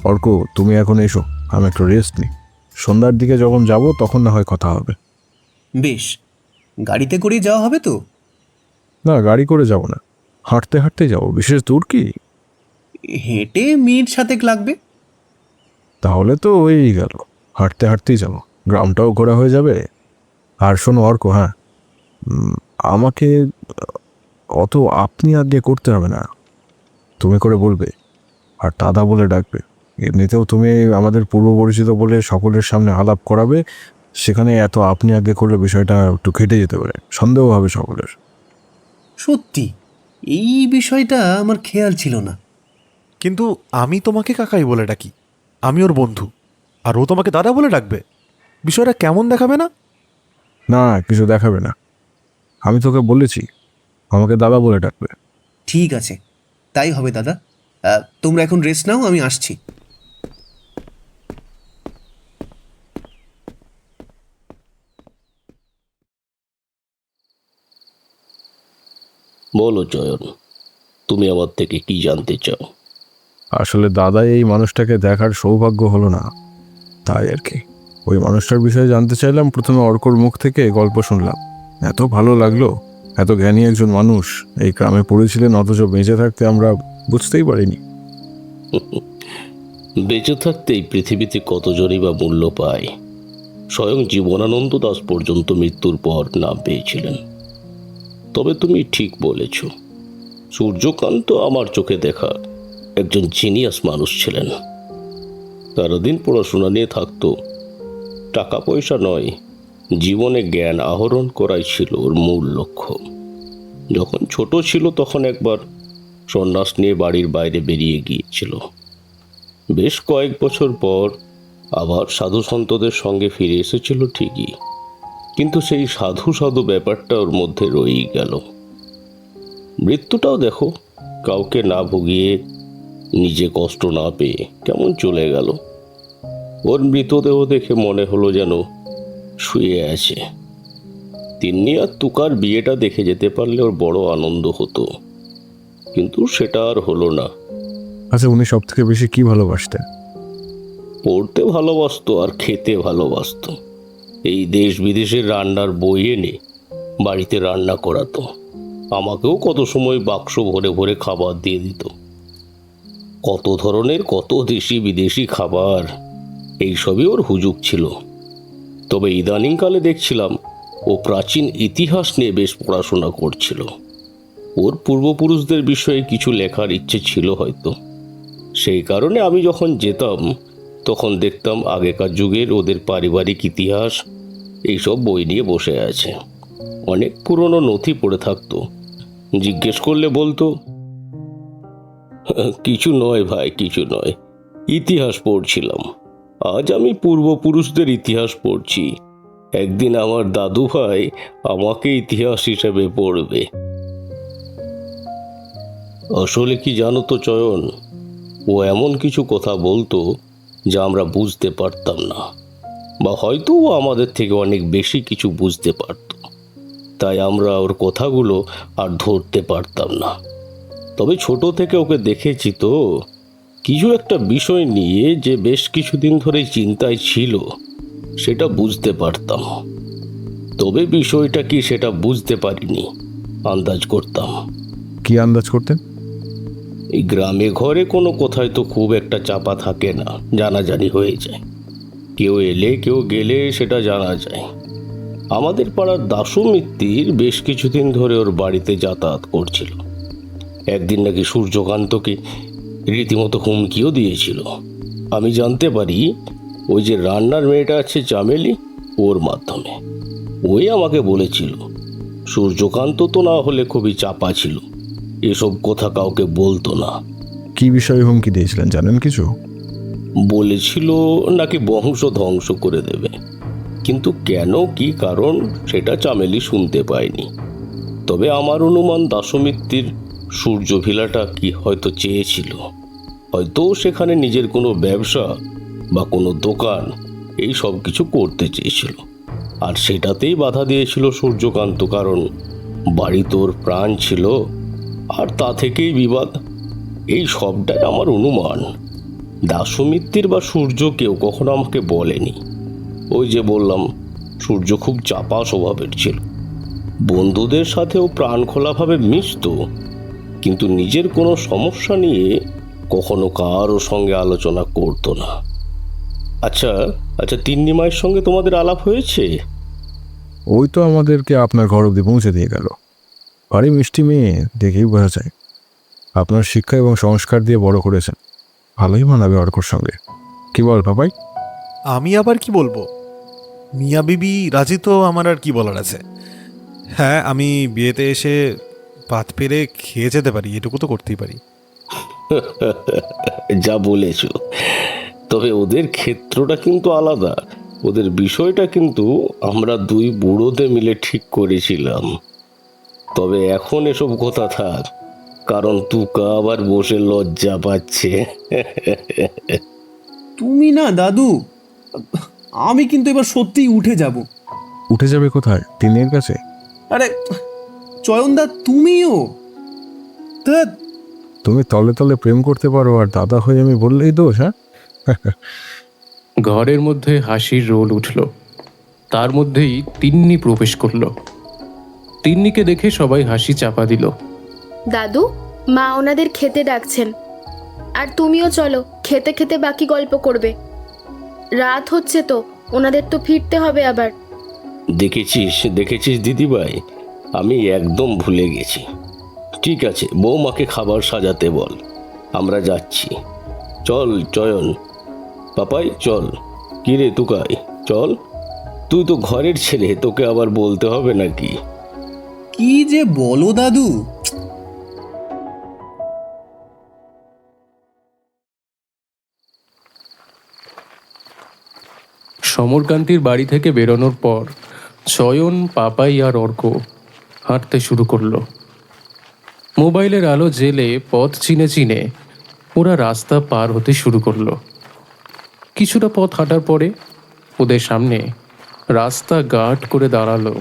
অর্ক, তুমি এখন এসো, আমি একটু রেস্ট নিই। সন্ধ্যার দিকে যখন যাব তখন না হয় কথা হবে। বেশ, গাড়িতে করেই যাওয়া হবে তো? না, গাড়ি করে যাব না, হাঁটতে হাঁটতে যাবো। বিশেষ দূর কি? হেঁটে মিনিট 7 লাগবে। তাহলে তো হয়েই গেল, হাঁটতে হাঁটতেই যাবো, গ্রামটাও ঘোরা হয়ে যাবে। আর শোনো অর্ক, হ্যাঁ, আমাকে অত আপনি আগে করতে হবে না, তুমি করে বলবে আর দাদা বলে ডাকবে। এমনিতেও তুমি আমাদের পূর্ব পরিচিত বলে সকলের সামনে আলাপ করাবে, সেখানে এত আপনি আগে করলে বিষয়টা একটু কেটে যেতে পারে, সন্দেহ হবে সকলের। সত্যি এই বিষয়টা আমার খেয়াল ছিল না। কিন্তু আমি তোমাকে কাকাই বলে ডাকি, আমি ওর বন্ধু, আর ও তোমাকে দাদা বলে ডাকবে। বিষয়টা কেমন দেখাবে না? না, কিছু দেখাবে না, আমি তোকে বলেছি আমাকে দাদা বলে ডাকবে। ঠিক আছে, তাই হবে দাদা। তোমরা এখন রেস্ট নাও, আমি আসছি। বলো চয়ন, তুমি আমার থেকে কি জানতে চাও? আসলে দাদা এই মানুষটাকে দেখার সৌভাগ্য হলো না, তাই আর কি। ওই মানুষটার বিষয়ে জানতে চাইলাম, প্রথমে অর্কর মুখ থেকে গল্প শুনলাম, এত ভালো লাগলো। এত জ্ঞানী একজন মানুষ এই গ্রামে পড়েছিলেন, অথচ বেঁচে থাকতে আমরা বুঝতেই পারিনি। বেঁচে থাকতেই পৃথিবীতে কতজনই বা মূল্য পায়। স্বয়ং জীবনানন্দ দাস পর্যন্ত মৃত্যুর পর নাম পেয়েছিলেন। তবে তুমি ঠিক বলেছ, সূর্যকান্ত আমার চোখে দেখা একজন জিনিয়াস মানুষ ছিলেন। সারাদিন পড়াশোনা নিয়ে থাকতো, টাকা পয়সা নয়, জীবনে জ্ঞান আহরণ করাই ছিল ওর মূল লক্ষ্য। যখন ছোট ছিল তখন একবার সন্ন্যাস নিয়ে বাড়ির বাইরে বেরিয়ে গিয়েছিল। বেশ কয়েক বছর পর আবার সাধু সন্তদের সঙ্গে ফিরে এসেছিল ঠিকই, কিন্তু সেই সাধু সাধু ব্যাপারটা ওর মধ্যে রয়েই গেল। মৃত্যুটাও দেখো, কাউকে না ভুগিয়ে, নিজে কষ্ট না পেয়ে কেমন চলে গেল। ওর মৃতদেহ দেখে মনে হলো যেন শুয়ে আছে। তিন্নি আর তুকার বিয়েটা দেখে যেতে পারলে ওর বড় আনন্দ হতো, কিন্তু সেটা আর হলো না। আচ্ছা, উনি সব থেকে বেশি কি ভালোবাসতেন? পড়তে ভালোবাসতো আর খেতে ভালোবাসতো। এই দেশ বিদেশের রান্নার বই এনে বাড়িতে রান্না করাতো। আমাকেও কত সময় বাক্স ভরে ভরে খাবার দিয়ে দিত। কত ধরনের, কত দেশি বিদেশি খাবার, এইসবই ওর হুজুগ ছিল। তবে ইদানিংকালে দেখছিলাম ও প্রাচীন ইতিহাস নিয়ে বেশ পড়াশোনা করছিল। ওর পূর্বপুরুষদের বিষয়ে কিছু লেখার ইচ্ছে ছিল হয়তো। সেই কারণে আমি যখন যেতাম তখন দেখতাম আগেকার যুগের ওদের পারিবারিক ইতিহাস এইসব বই নিয়ে বসে আছে। অনেক পুরনো নথি পড়ে থাকতো। জিজ্ঞেস করলে বলতো, কিছু নয় ভাই, কিছু নয়, ইতিহাস পড়ছিলাম। আজ আমি পূর্বপুরুষদের ইতিহাস পড়ছি, একদিন আমার দাদু ভাই আমাকে ইতিহাস হিসেবে পড়বে। আসলে কি জানো তো চয়ন, ও এমন কিছু কথা বলতো যা আমরা বুঝতে পারতাম না, বা হয়তো ও আমাদের থেকে অনেক বেশি কিছু বুঝতে পারত, তাই আমরা ওর কথাগুলো আর ধরতে পারতাম না। তবে ছোট থেকে ওকে দেখেছি তো, কিছু একটা বিষয় নিয়ে যে বেশ কিছুদিন ধরে চিন্তায় ছিল সেটা বুঝতে পারতাম। তবে বিষয়টা কি সেটা বুঝতে পারিনি, আন্দাজ করতাম। কি আন্দাজ করতেন? এই গ্রামে ঘরে কোনো কোথায় তো খুব একটা চাপা থাকে না, জানাজানি হয়ে যায়। কেউ এলে কেউ গেলে সেটা জানা যায়। আমাদের পাড়ার দাশু মিত্তির বেশ কিছুদিন ধরে ওর বাড়িতে যাতায়াত করছিল। একদিন নাকি সূর্যকান্তকে রীতিমতো হুমকিও দিয়েছিল। আমি জানতে পারি ওই যে রান্নার মেয়েটা আছে চামেলি, ওর মাধ্যমে। ওই আমাকে বলেছিল সূর্যকান্ত তো না হলে খুবই চাপা ছিল, এসব কথা কাউকে বলতো না, কি বিষয়ে হুমকি দিয়েছিলেন জানেন কিছু? বলেছিল নাকি বংশ ধ্বংস করে দেবে, কিন্তু কেন কি কারণ সেটা চামেলি শুনতে পায়নি। তবে আমার অনুমান দাসমিত্তির সূর্য ভিলাটা কি হয়তো চেয়েছিল, হয়তো সেখানে নিজের কোনো ব্যবসা বা কোনো দোকান এই সব কিছু করতে চেয়েছিল, আর সেটাতেই বাধা দিয়েছিল সূর্যকান্ত, কারণ বাড়ি তোর প্রাণ ছিল, আর তা থেকেই বিবাদ। এই সবটাই আমার অনুমান। দাসমিত্তির বা সূর্য কেউ কখনো আমাকে বলেনি। ওই যে বললাম, সূর্য খুব চাপা স্বভাবের ছিল, বন্ধুদের সাথেও প্রাণ খোলাভাবে মিশত, কিন্তু নিজের কোনো সমস্যা নিয়ে কখনো কারো সঙ্গে আলোচনা করতো না। আচ্ছা আচ্ছা, তিন্নি মায়ের সঙ্গে তোমাদের আলাপ হয়েছে? ওই তো আমাদেরকে আপনার ঘর অব্দি পৌঁছে দিয়ে গেল। ভারী মিষ্টি মেয়ে, দেখেই বোঝা যায়। আপনার শিক্ষা এবং সংস্কার দিয়ে বড় করেছেন, ভালোই মানাবে অর্কর সঙ্গে। কি বল পাপাই? আমি আবার কি বলবো? মিয়া বিবি রাজি তো আমার আর কি বলার আছে। হ্যাঁ, আমি বিয়েতে এসে পাত পেরে খেয়ে যেতে পারি, এটুকু তো করতেই পারি। যা বলেছ, তবে ওদের ক্ষেত্রটা কিন্তু আলাদা। ওদের বিষয়টা কিন্তু আমরা দুই বুড়োতে মিলে ঠিক করেছিলাম। তবে এখন এসব কথা থাক, কারণ তুকা আবার বসে লজ্জা পাচ্ছে। তুমি না দাদু, আমি কিন্তু এবার সত্যিই উঠে যাব। উঠে যাবে কোথায়? টিনের কাছে? আরে চয়নদা, তুমিও তা তুমি তলে তলে প্রেম করতে পারো, আর দাদা হয়ে আমি বললেই দোষ? হ্যাঁ, ঘরের মধ্যে হাসির রোল উঠল। তার মধ্যেই তিন্নি প্রবেশ করল। তিন্নিকে দেখে সবাই হাসি চাপা দিল। দাদু, মা ওনাদের খেতে ডাকছেন, আর তুমিও চলো, খেতে খেতে বাকি গল্প করবে। রাত হচ্ছে তো, ওনাদের তো ফিরতে হবে আবার। দেখেছিস দেখেছিস দিদিভাই, আমি একদম ভুলে গেছি। ঠিক আছে, বৌমাকে খাবার সাজাতে বল, আমরা যাচ্ছি। চল চয়ন, পাপাই চল। কিরে তুকাই, চল। তুই তো ঘরের ছেলে, তোকে আবার বলতে হবে নাকি? কি যে বলো দাদু। সমরকান্তির বাড়ি থেকে বেরোনোর পর চয়ন, পাপাই আর অর্ক হাঁটতে শুরু করলো। মোবাইলের আলো জেলে পথ চিনে চিনে ওরা রাস্তা পার হতে শুরু করলো। কিছুটা পথ হাঁটার পরে ওদের সামনে রাস্তা গার্ড করে দাঁড়ালো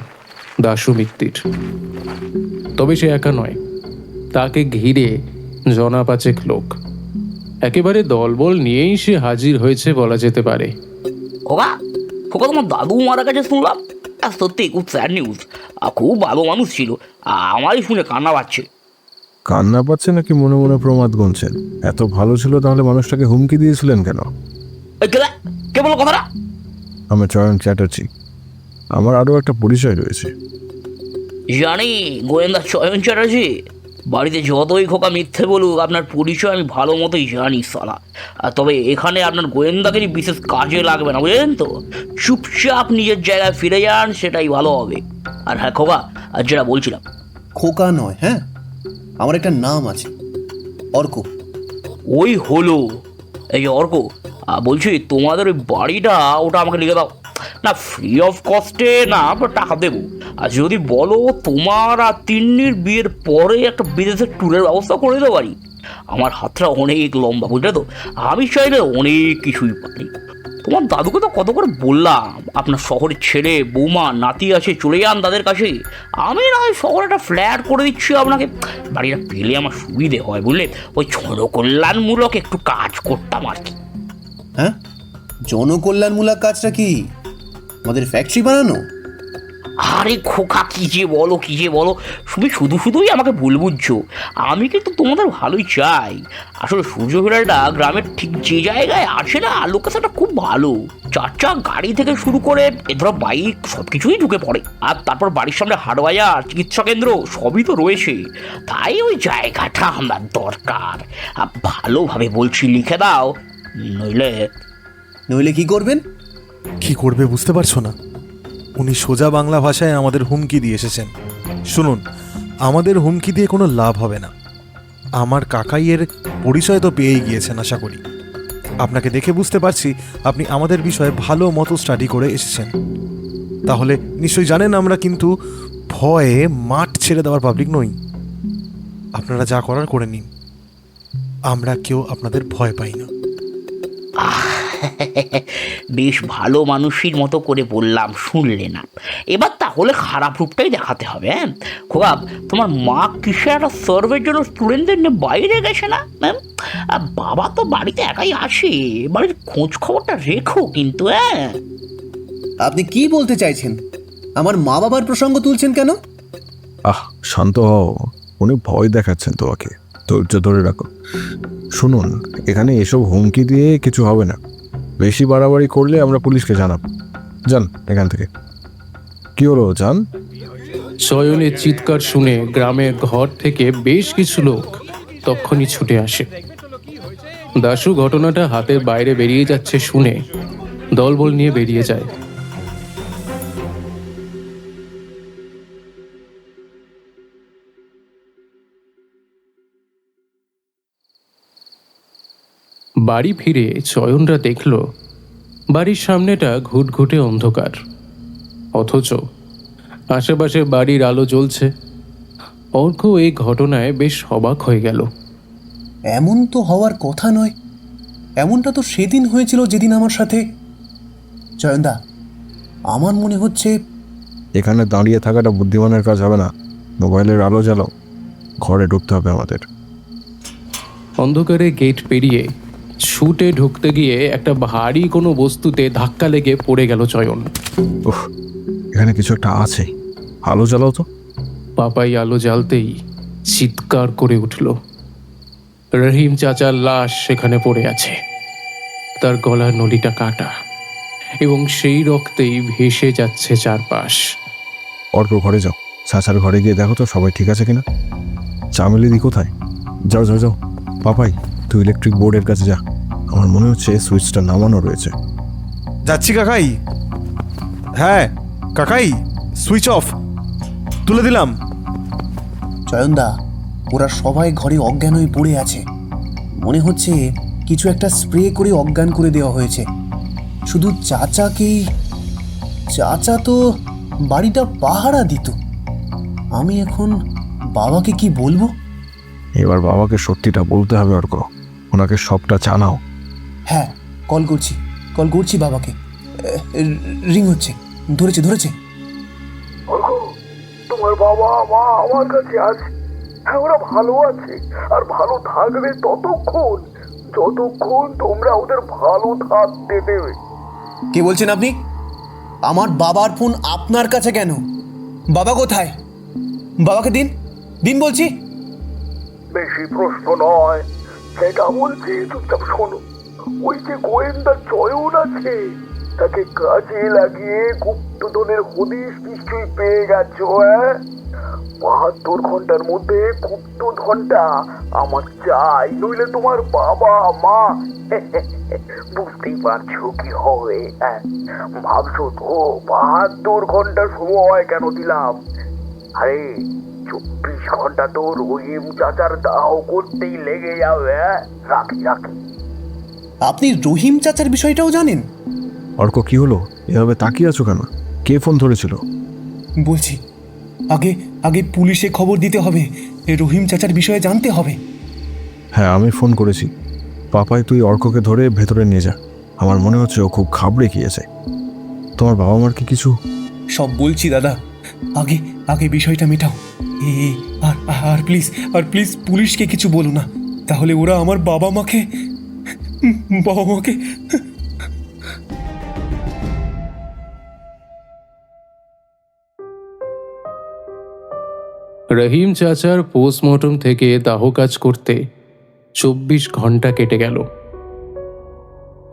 দাসমিত্তির। তবে সে একা নয়, তাকে ঘিরে জনা পাঁচেক লোক। একেবারে দলবল নিয়েই সে হাজির হয়েছে বলা যেতে পারে। খোকা, খোকা, তোমার দাদু মারা গেছে শুনলাম। সত্যি খুব স্যাড নিউজ। খুব ভালো মানুষ ছিল, আমারই শুনে কান্না পাচ্ছে। কান্না পাচ্ছে নাকি মনে মনে প্রমাদ গুনছেন? এত ভালো ছিল তাহলে মানুষটাকে হুমকি দিয়েছিলেন কেন? কে বলো কথাটা? আমি চয়ন চ্যাটার্জি, আমার আরও একটা পরিচয় রয়েছে। জানি, গোয়েন্দা চয়ন চ্যাটার্জি। বাড়িতে যতই খোকা মিথ্যে বলুক, আপনার পরিচয় আমি ভালো মতোই জানি সালা। তবে এখানে আপনার গোয়েন্দাগিরি বিশেষ কাজে লাগবে না, বুঝলেন তো? চুপচাপ নিজের জায়গায় ফিরে যান, সেটাই ভালো হবে। আর হ্যাঁ খোকা, আর যেটা বলছিলাম, খোকা নয়, হ্যাঁ, আমার একটা নাম আছে, অর্ক। ওই হলো, এই যে অর্ক, বলছি তোমাদের ওই বাড়িটা ওটা আমাকে লিখে দাও না, ফ্রি অফ কস্টে না, টাকা দেবো। আর যদি বলো তোমার আর তিন্নির বিয়ের পরে একটা বিদেশের ট্যুরের ব্যবস্থা করে দিতে পারি। আমার হাতটা অনেক লম্বা, বুঝলে তো? আমি চাইলে অনেক কিছুই পারি। তোমার দাদুকে তো কত করে বললাম, আপনার শহরের ছেলে বৌমা নাতি আছে, চলে যান তাদের কাছে। আমি না হয় শহরে একটা ফ্ল্যাট করে দিচ্ছি আপনাকে। বাড়িটা পেলে আমার সুবিধে হয়, বুঝলে? ওই জনকল্যাণমূলক একটু কাজ করতাম আর কি। হ্যাঁ, জনকল্যাণমূলক কাজটা কি? আমাদের ফ্যাক্টরি বানানো? আরে খোকা, কি যে বলো, কি যে বলো, শুধুই আমাকে ভুল বুঝছো। আমি কিন্তু তোমাদের ভালোই চাই। আসলে সূর্য ভিলাটা গ্রামের ঠিক যে জায়গায় আছে না, লোকেশনটা খুব ভালো। 4 গাড়ি থেকে শুরু করে ধরো বাইক, সব কিছুই ঢুকে পড়ে। আর তারপর বাড়ির সামনে হাট বাজার, চিকিৎসা কেন্দ্র সবই তো রয়েছে। তাই ওই জায়গাটা আমার দরকার। ভালোভাবে বলছি, লিখে দাও, নইলে কি করবেন? কি করবে বুঝতে পারছো না? উনি সোজা বাংলা ভাষায় আমাদের হুমকি দিয়ে এসেছেন। শুনুন, আমাদের হুমকি দিয়ে কোনো লাভ হবে না। আমার কাকাইয়ের পরিচয় তো পেয়েই গিয়েছেন আশা করি। আপনাকে দেখে বুঝতে পারছি আপনি আমাদের বিষয়ে ভালো মতো স্টাডি করে এসেছেন। তাহলে নিশ্চয়ই জানেন আমরা কিন্তু ভয়ে মাঠ ছেড়ে দেওয়ার পাবলিক নই। আপনারা যা করার করে নিন, আমরা কেউ আপনাদের ভয় পাই না। বেশ ভালো মানুষের মতো করে বললাম, শুনলে না? এবার তাহলে খারাপ রূপটাই দেখাতে হবে। হ্যাঁ খোকা, তোমার মা কিসে একটা সার্ভের জন্য স্টুডেন্টদের নিয়ে বাইরে গেছে না ম্যাম? বাবা তো বাড়িতে একাই আসে, বাড়ির খোঁজ খবরটা রেখো কিন্তু। হ্যাঁ, আপনি কি বলতে চাইছেন? আমার মা বাবার প্রসঙ্গ তুলছেন কেন? শান্ত হও, উনি ভয় দেখাচ্ছেন তোমাকে, ধৈর্য ধরে রাখো। শুনুন, এখানে এসব হুমকি দিয়ে কিছু হবে না। বেশি বাড়াবাড়ি করলে আমরা পুলিশকে জানাবো। যান এখান থেকে। কি হলো, যান। চয়নের চিৎকার শুনে গ্রামের ঘর থেকে বেশ কিছু লোক তখনই ছুটে আসে। দাশু ঘটনাটা হাতের বাইরে বেরিয়ে যাচ্ছে শুনে দলবল নিয়ে বেরিয়ে যায়। বাড়ি ফিরে চয়নরা দেখল বাড়ির সামনেটা ঘুটঘুটে অন্ধকার, অথচ আশেপাশে বাড়ির আলো জ্বলছে। অর্ক এই ঘটনায় বেশ অবাক হয়ে গেল। এমন তো হওয়ার কথা নয়। এমনটা তো সেদিন হয়েছিল যেদিন আমার সাথে। জয়ন্দা, আমার মনে হচ্ছে এখানে দাঁড়িয়ে থাকাটা বুদ্ধিমানের কাজ হবে না। মোবাইলের আলো জ্বালাও, ঘরে ঢুকতে হবে আমাদের। অন্ধকারে গেট পেরিয়ে ছুটে ঢুকতে গিয়ে একটা ভারী কোনো বস্তুতে ধাক্কা লেগে পড়ে গেল চয়ন। এখানে কিছু একটা আছে, আলো জ্বালাও তো। পাপাই আলো জ্বালতেই চিৎকার করে উঠল। রহিম চাচার লাশ সেখানে পড়ে আছে, তার গলার নলিটা কাটা এবং সেই রক্তেই ভেসে যাচ্ছে চারপাশ। অর্ক, ঘরে যাও, চাচার ঘরে গিয়ে দেখো তো সবাই ঠিক আছে কিনা। চামেলিদি কোথায়? যাও যাও যাও। পাপাই, তুই ইলেকট্রিক বোর্ডের কাছে যা। আমার মনে হচ্ছে সুইচটা নামানো রয়েছে। যাচ্ছি কাকাই। হ্যাঁ কাকাই, সুইচ অফ, তুলে দিলাম। জয়ন্দা, ওরা সবাই ঘরে অজ্ঞান হয়ে পড়ে আছে। মনে হচ্ছে কিছু একটা স্প্রে করে অজ্ঞান করে দেওয়া হয়েছে। শুধু চাচা তো বাড়িটা পাহারা দিত। আমি এখন বাবাকে কি বলবো? এবার বাবাকে সত্যিটা বলতে হবে অর্ক, ওনাকে সবটা জানাও। হ্যাঁ, কল করছি বাবাকে। রিং হচ্ছে, ধরেছে। তোমার বাবা মা আমার কাছে আছে। হ্যাঁ, ওরা ভালো আছে আর ভালো থাকবে যতক্ষণ তোমরা ওদের ভালো থাকতে দেবে। কে বলছেন আপনি? আমার বাবার ফোন আপনার কাছে কেন? বাবা কোথায়? বাবাকে দিন বলছি। বেশি প্রশ্ন নয়, সেটা বলছি, চুপচাপ শোনো। ওই যে গোয়েন্দা চয়ন আছে, তাকে কাজে লাগিয়ে গুপ্তধনের হদিশ নিশ্চয়ই পেয়ে গেছো। 72 ঘন্টার মধ্যে গুপ্তধনটা আমার চাই, নইলে তোমার বাবা মা বুঝতেই পারছো কি হবে। ভাবছো তো 72 ঘন্টা সময় কেন দিলাম? আরে 24 ঘন্টা তো রহিম চাচার দাহ করতেই লেগে যাবে। রাখি। আপনি রহিম চাচার বিষয়টাও জানেন? অর্ক, কি হলো? এভাবে তাকিয়ে আছো কেন? কে ফোন ধরেছিল? বলছি, আগে পুলিশে খবর দিতে হবে। রহিম চাচার বিষয়ে জানতে হবে। হ্যাঁ, আমি ফোন করেছি। পাপাই, তুই অর্ককে ধরে ভেতরে নিয়ে যা। আমার মনে হচ্ছে ও খুব ঘাবড়ে গিয়েছে। তোমার বাবা মার কি কিছু? সব বলছি দাদা, আগে বিষয়টা মেটাও। আর প্লিজ পুলিশকে কিছু বলো না, তাহলে ওরা আমার বাবা মাকে রহিম চাচার পোস্টমর্টম থেকে দাহ কাজ করতে 24 ঘন্টা কেটে গেল।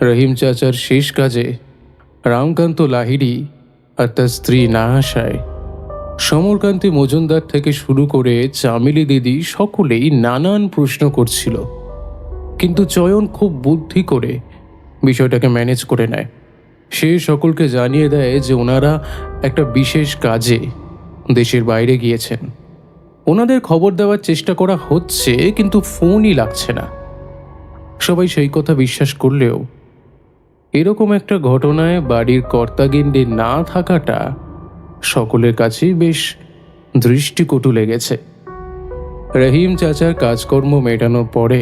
রহিম চাচার শেষ কাজে রামকান্ত লাহিড়ী আর তার স্ত্রী না আসায় সমরকান্তি মজুমদার থেকে শুরু করে চামেলি দিদি সকলেই নানান প্রশ্ন করছিল, কিন্তু চয়ন খুব বুদ্ধি করে বিষয়টাকে ম্যানেজ করে নেয়। সে সকলকে জানিয়ে দেয় যে ওনারা একটা বিশেষ কাজে দেশের বাইরে গিয়েছেন। ওনাদের খবর দেওয়ার চেষ্টা করা হচ্ছে, কিন্তু ফোনই লাগছে না। সবাই সেই কথা বিশ্বাস করলেও এরকম একটা ঘটনায় বাড়ির কর্তাগিন্ডি না থাকাটা সকলের কাছেই বেশ দৃষ্টিকটু লেগেছে। রহিম চাচার কাজকর্ম মেটানোর পরে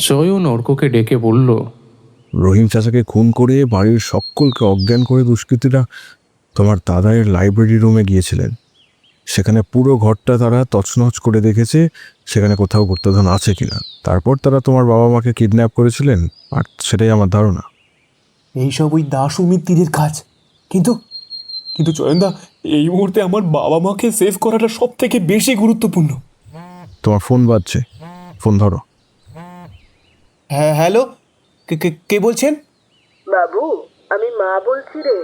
চয়ন অর্ককে ডেকে বলল, রহিম চাচাকে খুন করে বাড়ির সকলকে অজ্ঞান করে দুষ্কৃতীরা তোমার দাদায়ের লাইব্রেরি রুমে গিয়েছিলেন। সেখানে পুরো ঘরটা তারা তছনছ করে দেখেছে সেখানে কোথাও গুপ্তধন আছে কিনা। তারপর তারা তোমার বাবা মাকে কিডন্যাপ করেছিলেন, আর সেটাই আমার ধারণা। এইসব ওই দাসু মিত্তিরের কাজ। কিন্তু কিন্তু চয়নদা, এই মুহূর্তে আমার বাবা মাকে সেভ করাটা সব থেকে বেশি গুরুত্বপূর্ণ। তোমার ফোন বাজছে, ফোন ধরো। হ্যাঁ, হ্যালো, কে বলছেন? বাবু, আমি মা বলছি রে।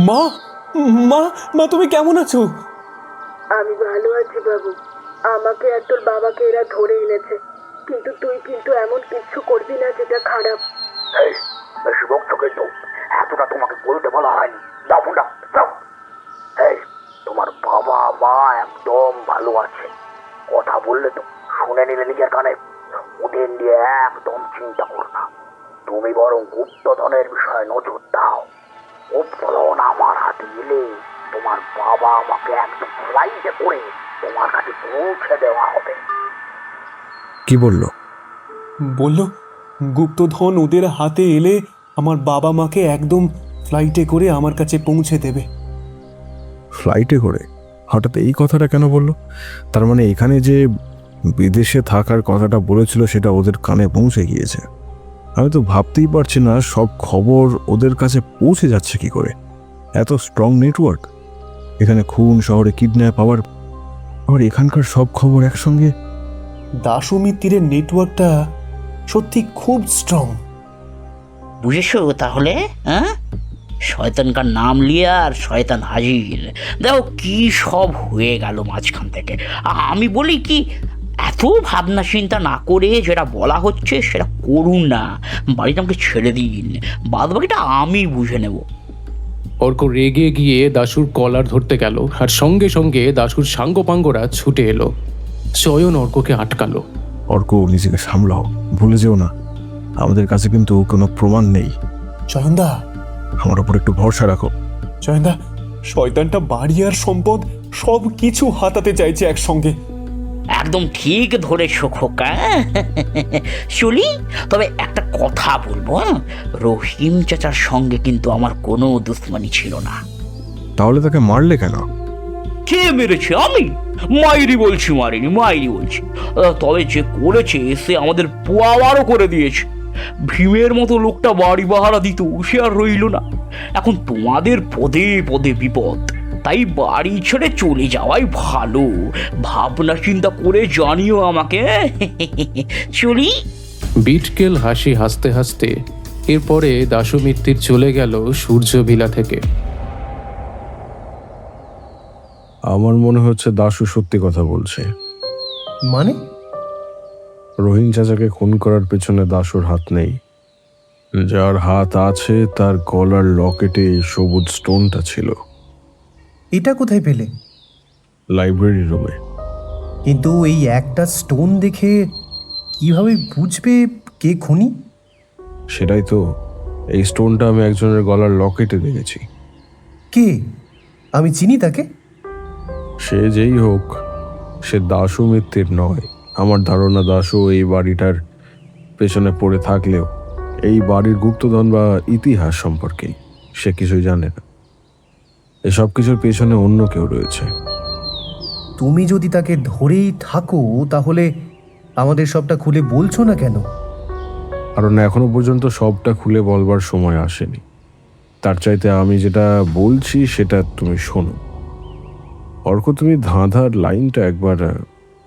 মা মা মা তুমি কেমন আছো? আমি ভালো আছি বাবু। আমাকে আর তোর বাবাকে এরা ধরে এনেছে, কিন্তু তুই কিন্তু এমন কিচ্ছু করবি না যেটা খারাপ। এই বেশি বকছো কিন্তু, এতটা তোমাকে বলতে বলা হয়নি। দাও ফোনটা, দাও। এই তোমার বাবা মা একদম ভালো আছে, কথা বললে তো শুনে নিলে নিজের কানে। ওদের নিয়ে একদম চিন্তা করো না, তুমি বরং গুপ্তধনের বিষয়ে নজর দাও। গুপ্তধন আমার হাতে এলে তোমার বাবা আমাকে একদম ফ্লাইটে করে তোমার কাছে পৌঁছে দেওয়া হবে। কি বললো? বলল গুপ্তধন ওদের হাতে এলে আমার বাবা মাকে একদম ফ্লাইটে করে আমার কাছে পৌঁছে দেবে। ফ্লাইটে করে? হঠাৎ এই কথাটা কেন বললো? তার মানে এখানে যে বিদেশে থাকার কথাটা বলেছিল সেটা ওদের কানে পৌঁছে গিয়েছে। আমি তো ভাবতেই পারছি না সব খবর ওদের কাছে পৌঁছে যাচ্ছে কি করে। এত স্ট্রং নেটওয়ার্ক, এখানে খুন, শহরে কিডন্যাপ, আবার এখানকার সব খবর একসঙ্গে। দাসু মিত্তিরের নেটওয়ার্কটা সত্যি খুব স্ট্রং। বুঝেছো তাহলে? হ্যাঁ, শয়তানকার নাম লিয়ে আর শয়তান হাজির। দেখো কি সব হয়ে গেল মাঝখান থেকে। আমি বলি কি, এত ভাবনা চিন্তা না করে যেটা বলা হচ্ছে সেটা করুন না। বাড়িটা আমাকে ছেড়ে দিন, বাদ বাকিটা আমি বুঝে নেব। অর্ক রেগে গিয়ে দাশুর কলার ধরতে গেল, আর সঙ্গে সঙ্গে দাশুর সাঙ্গপাঙ্গরা ছুটে এলো। চয়ন অর্ককে আটকালো। অর্ক, নিজেকে সামলাও, ভুলে যেও না আমাদের কাছে কিন্তু কোনো প্রমাণ নেই। চয়নদা, আমার ওপর একটু ভরসা রাখো। চয়নদা, শয়তানটা বাড়ি আর সম্পদ সব কিছু হাতাতে চাইছে একসঙ্গে। একদম ঠিক ধরেছো খোকা। চলি, তবে একটা কথা বলবো, রহিম চাচার সঙ্গে কিন্তু আমার কোনো দুশ্মনী ছিল না। তাহলে তাকে মারলে কেন? কে মেরেছে? আমি মাইরি বলছি, মারিনি, মাইরি বলছি। তবে যে করেছে সে আমাদের পোয়াওয়ারও করে দিয়েছে। ভীমের মতো লোকটা বাড়ি বাহারা দিত, সে আর রইল না। এখন তোমাদের পদে পদে বিপদ, তাই বাড়ি ছেড়ে চলে যাওয়াই ভালো। ভাবনা চিন্তা করে জানিও আমাকে। চলি। বিটকেল হাসি হাসতে হাসতে এরপরে দাশু মিত্তির চলে গেল সূর্যভিলা থেকে। আমার মনে হচ্ছে দাশু সত্যি কথা বলছে। মানে? রহিম চাচাকে খুন করার পেছনে দাশুর হাত নেই। যার হাত আছে তার গলার লকেটে এই সবুজ স্টোনটা ছিল। এটা কোথায় পেলে? লাইব্রেরি রুমে। কিন্তু এই একটা স্টোন দেখে কিভাবে বুঝবে কে খুনি? সেটাই তো, এই স্টোনটা আমি একজনের গলার লকেটে দেখেছি। কে? আমি চিনি তাকে? সে যেই হোক, সে দাশু মিত্তির নয়। আমার ধারণা দাশু এই বাড়িটার পেছনে পড়ে থাকলেও এই বাড়ির গুপ্তধন বা ইতিহাস সম্পর্কে সে কিছুই জানে না। এসব কিছুর পেছনে অন্য কেউ রয়েছে। তুমি যদি তাকে ধরেই থাকো তাহলে আমাদের সবটা খুলে বলছো না কেন? কারণ এখনো পর্যন্ত সবটা খুলে বলবার সময় আসেনি। তার চাইতে আমি যেটা বলছি সেটা তুমি শোনো। অর্ক, তুমি ধাঁধার লাইনটা একবার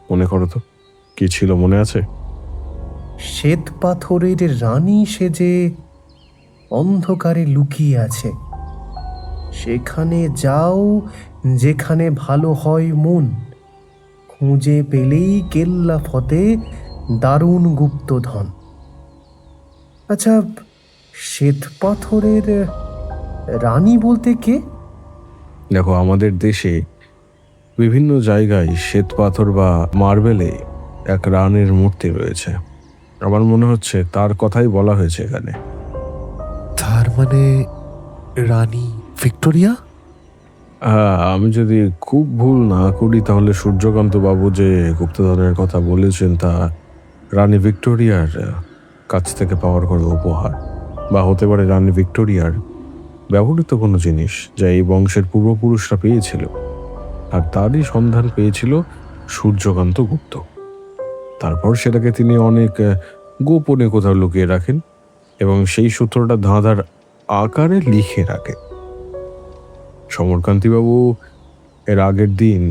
মনে করো তো, কি ছিল মনে আছে? শ্বেত পাথরের রানী সেজে অন্ধকারে লুকিয়ে আছে, সেখানে যাও যেখানে ভালো হয় মন, খুঁজে পেলেই কেল্লা ফতে দারুণ গুপ্তধন। আচ্ছা, শ্বেত পাথরের রানী বলতে কে? দেখো, আমাদের দেশে বিভিন্ন জায়গায় শ্বেত পাথর বা মার্বেলে এক রানীর মূর্তি রয়েছে। আমার মনে হচ্ছে তার কথাই বলা হয়েছে এখানে। তার মানে রানী ভিক্টোরিয়া? হ্যাঁ, আমি যদি খুব ভুল না করি তাহলে সূর্যকান্ত বাবু যে গুপ্তধনের কথা বলেছেন তা রানী ভিক্টোরিয়ার কাছ থেকে পাওয়ার কোনো উপহার, বা হতে পারে রানী ভিক্টোরিয়ার ব্যবহৃত কোনো জিনিস যা এই বংশের পূর্বপুরুষরা পেয়েছিল, আর তারই সন্ধান পেয়েছিল সূর্যকান্ত গুপ্ত। তারপর সেটাকে তিনি অনেক গোপনে কোথাও লুকিয়ে রাখেন এবং সেই সূত্রটা ধাঁধার আকারে লিখে রাখে। সমরকান্তিবাবু এর আগের দিন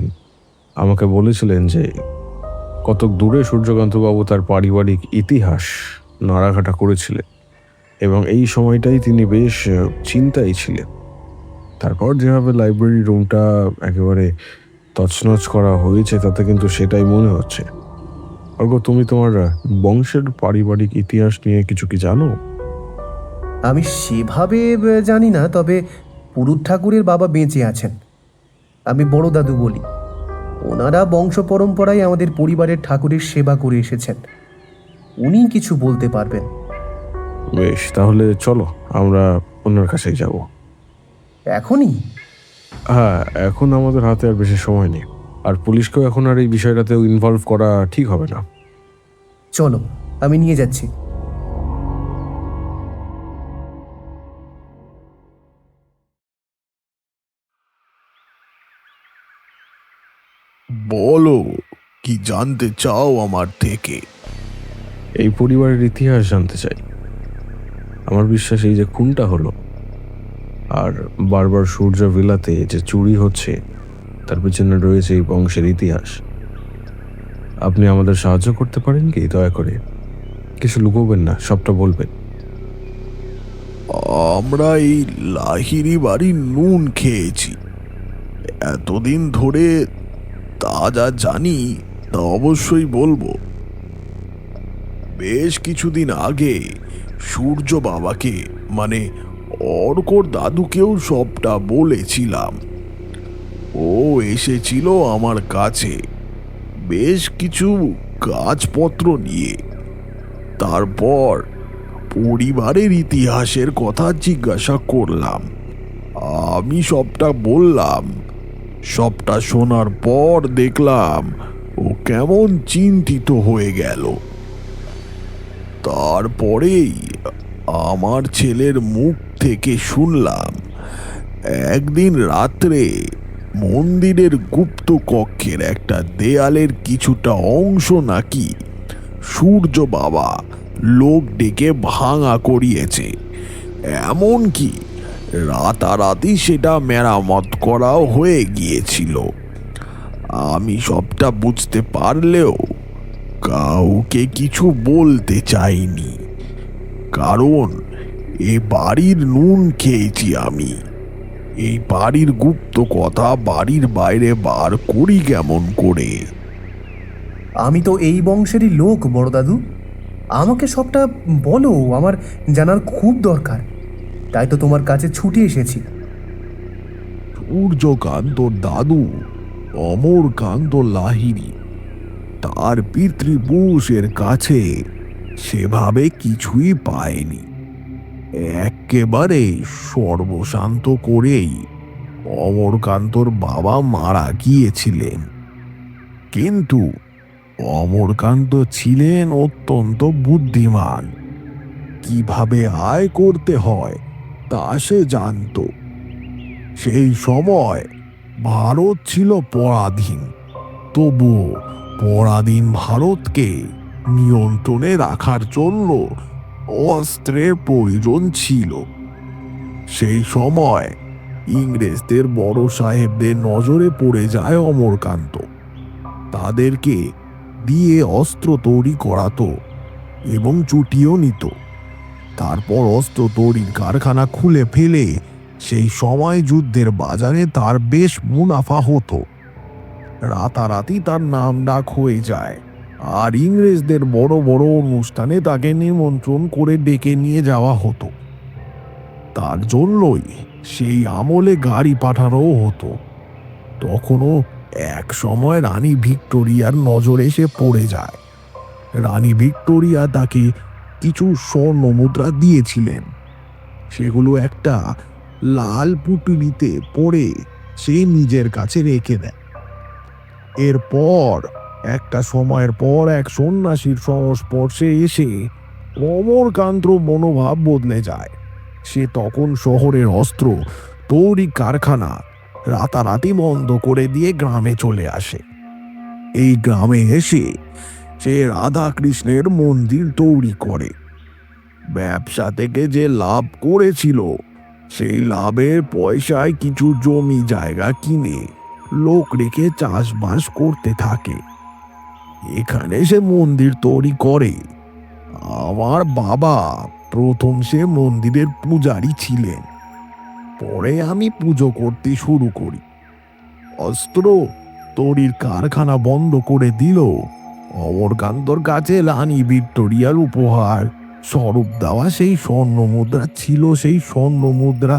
আমাকে বলেছিলেন যে কতক দূরে সূর্যকান্তবাবু তার পারিবারিক ইতিহাস নাড়াঘাটা করেছিলেন এবং এই সময়টাই তিনি বেশ চিন্তায় ছিলেন। তারপর যেভাবে লাইব্রেরি রুমটা একেবারে তছনছ করা হয়েছে তাতে কিন্তু সেটাই মনে হচ্ছে। অর্ঘ্য, তুমি তোমার বংশের পারিবারিক ইতিহাস নিয়ে কিছু কি জানো? আমি সেভাবে জানি না, তবে পুরুত ঠাকুরের বাবা বেঁচে আছেন। আমি বড় দাদু বলি। ওনারা বংশ পরম্পরায় আমাদের পরিবারের ঠাকুরের সেবা করে এসেছেন। উনি কিছু বলতে পারবেন। বেশ, তাহলে চলো আমরা ওনার কাছেই যাব। এখনই? হ্যাঁ, এখন আমাদের হাতে আর বেশি সময় নেই, আর পুলিশকেও এখন আর এই বিষয়টাতেও ইনভলভ করা ঠিক হবে না। চলো, আমি নিয়ে যাচ্ছি। বলো, কি জানতে চাও আমার থেকে? এই পরিবারের ইতিহাস জানতে চাই। আমার বিশ্বাস এই যে খুনটা হলো আর বারবার সূর্য বিলাতে যে চুরি হচ্ছে তার পেছনে রয়েছে এই বংশের ইতিহাস। আপনি আমাদের সাহায্য করতে পারেন কি? দয়া করে কিছু লুকোবেন না, সবটা বলবেন। আমরা এই লাহিড়ি বাড়ির নুন খেয়েছি এতদিন ধরে, তা যা জানি তা অবশ্যই বলবো। বেশ কিছুদিন আগে সূর্য বাবাকে, মানে অর্কর দাদুকেও সবটা বলেছিলাম। ও এসেছিল আমার কাছে বেশ কিছু কাজপত্র নিয়ে। তারপর পরিবারের ইতিহাসের কথা জিজ্ঞাসা করলাম। আমি সবটা বললাম। সবটা শোনার পর দেখলাম ও কেমন চিন্তিত হয়ে গেল। তারপরেই আমার ছেলের মুখ থেকে শুনলাম একদিন রাত্রে মন্দিরের গুপ্ত কক্ষের একটা দেয়ালের কিছুটা অংশ নাকি সূর্য বাবা লোক ডেকে ভাঙা করিয়েছে। এমনকি রাতারাতি সেটা মেরামত করাও হয়ে গিয়েছিল। আমি সবটা বুঝতে পারলেও কাউকে কিছু বলতে চাইনি, কারণ এ বাড়ির নুন খেয়েছি আমি। এই বাড়ির গুপ্ত কথা বাড়ির বাইরে বার করি কেমন করে? আমি তো এই বংশেরই লোক, বড় দাদু। আমাকে সবটা বলো, আমার জানার খুব দরকার। তাই তো তোমার কাছে ছুটে এসেছি। সূর্যকান্ত দাদু অমরকান্ত লাহিড়ী, তার পিতৃপুরুষের কাছে সেভাবে কিছুই পায়নি। একেবারে সর্বশান্ত করেই অমরকান্তর বাবা মারা গিয়েছিলেন। কিন্তু অমরকান্ত ছিলেন অত্যন্ত বুদ্ধিমান। কিভাবে আয় করতে হয় তা সে জানত। সেই সময় ভারত ছিল পরাধীন, তবুও পরাধীন ভারতকে নিয়ন্ত্রণে রাখার জন্য অস্ত্রের প্রয়োজন ছিল। সেই সময় ইংরেজদের বড় সাহেবদের নজরে পড়ে যায় অমরকান্ত। তাদেরকে দিয়ে অস্ত্র তৈরি করাতো এবং চুটিও নিত। তারপর অস্ত্র তৈরির কারখানা খুলে ফেলে সেই সময় যুদ্ধের বাজারে তার বেশ মুনাফা হতো। রাতারাতি তার নাম ডাক হয়ে যায়, আর ইংরেজদের বড় বড় অনুষ্ঠানে তাকে নিমন্ত্রণ করে ডেকে নিয়ে যাওয়া হতো। তার জন্যই সেই আমলে গাড়ি পাঠানোও হতো। তখনও এক সময় রানী ভিক্টোরিয়ার নজরে সে পড়ে যায়। রানী ভিক্টোরিয়া তাকে কিছু স্বর্ণ মুদ্রা দিয়েছিলেন। সেগুলো একটা লাল পুঁটুলিতে পড়ে সে নিজের কাছে রেখে দেয়। এরপর একটা সময়ের পর এক সন্ন্যাসীর সংস্পর্শে এসে অমরকান্ত মনোভাব বদলে যায়। সে তখন শহরের অস্ত্র তৈরি কারখানা রাতারাতি বন্ধ করে দিয়ে গ্রামে চলে আসে। এই গ্রামে এসে সে রাধা কৃষ্ণের মন্দির তৈরি করে। ব্যবসা থেকে যে লাভ করেছিল সেই লাভের পয়সায় কিছু জমি জায়গা কিনে লোক রেখে চাষবাস করতে থাকে। এখানে সে মন্দির তৈরি করে। আমার বাবা প্রথম সে মন্দিরের পূজারী ছিলেন। পরে আমি পুজো করতে শুরু করি। অস্ত্র তৈরির কারখানা বন্ধ করে দিল। অমরকান্তর কাছে রানী ভিক্টোরিয়ার উপহার স্বরূপ দেওয়া সেই স্বর্ণ মুদ্রা ছিল। সেই স্বর্ণ মুদ্রা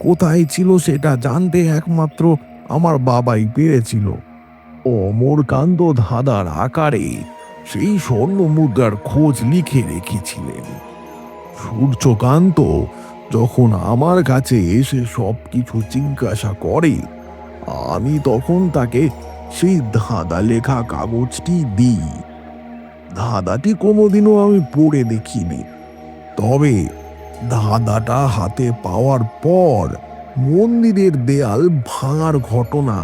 কোথায় ছিল সেটা জানতে একমাত্র আমার বাবাই পেরেছিল। অমরকান্ত ধাঁধার আকারে সেই স্বর্ণ মুদ্রার খোঁজ লিখে রেখেছিলেন। সূর্যকান্ত যখন আমার কাছে এসে সব কিছু জিজ্ঞাসা করে, আমি তখন তাকে সেই ধাঁধা লেখা কাগজটি দিই। ধাঁধাটি কোনোদিনও আমি পড়ে দেখিনি, তবে ধাঁধাটা হাতে পাওয়ার পর মন্দিরের দেয়াল ভাঙার ঘটনা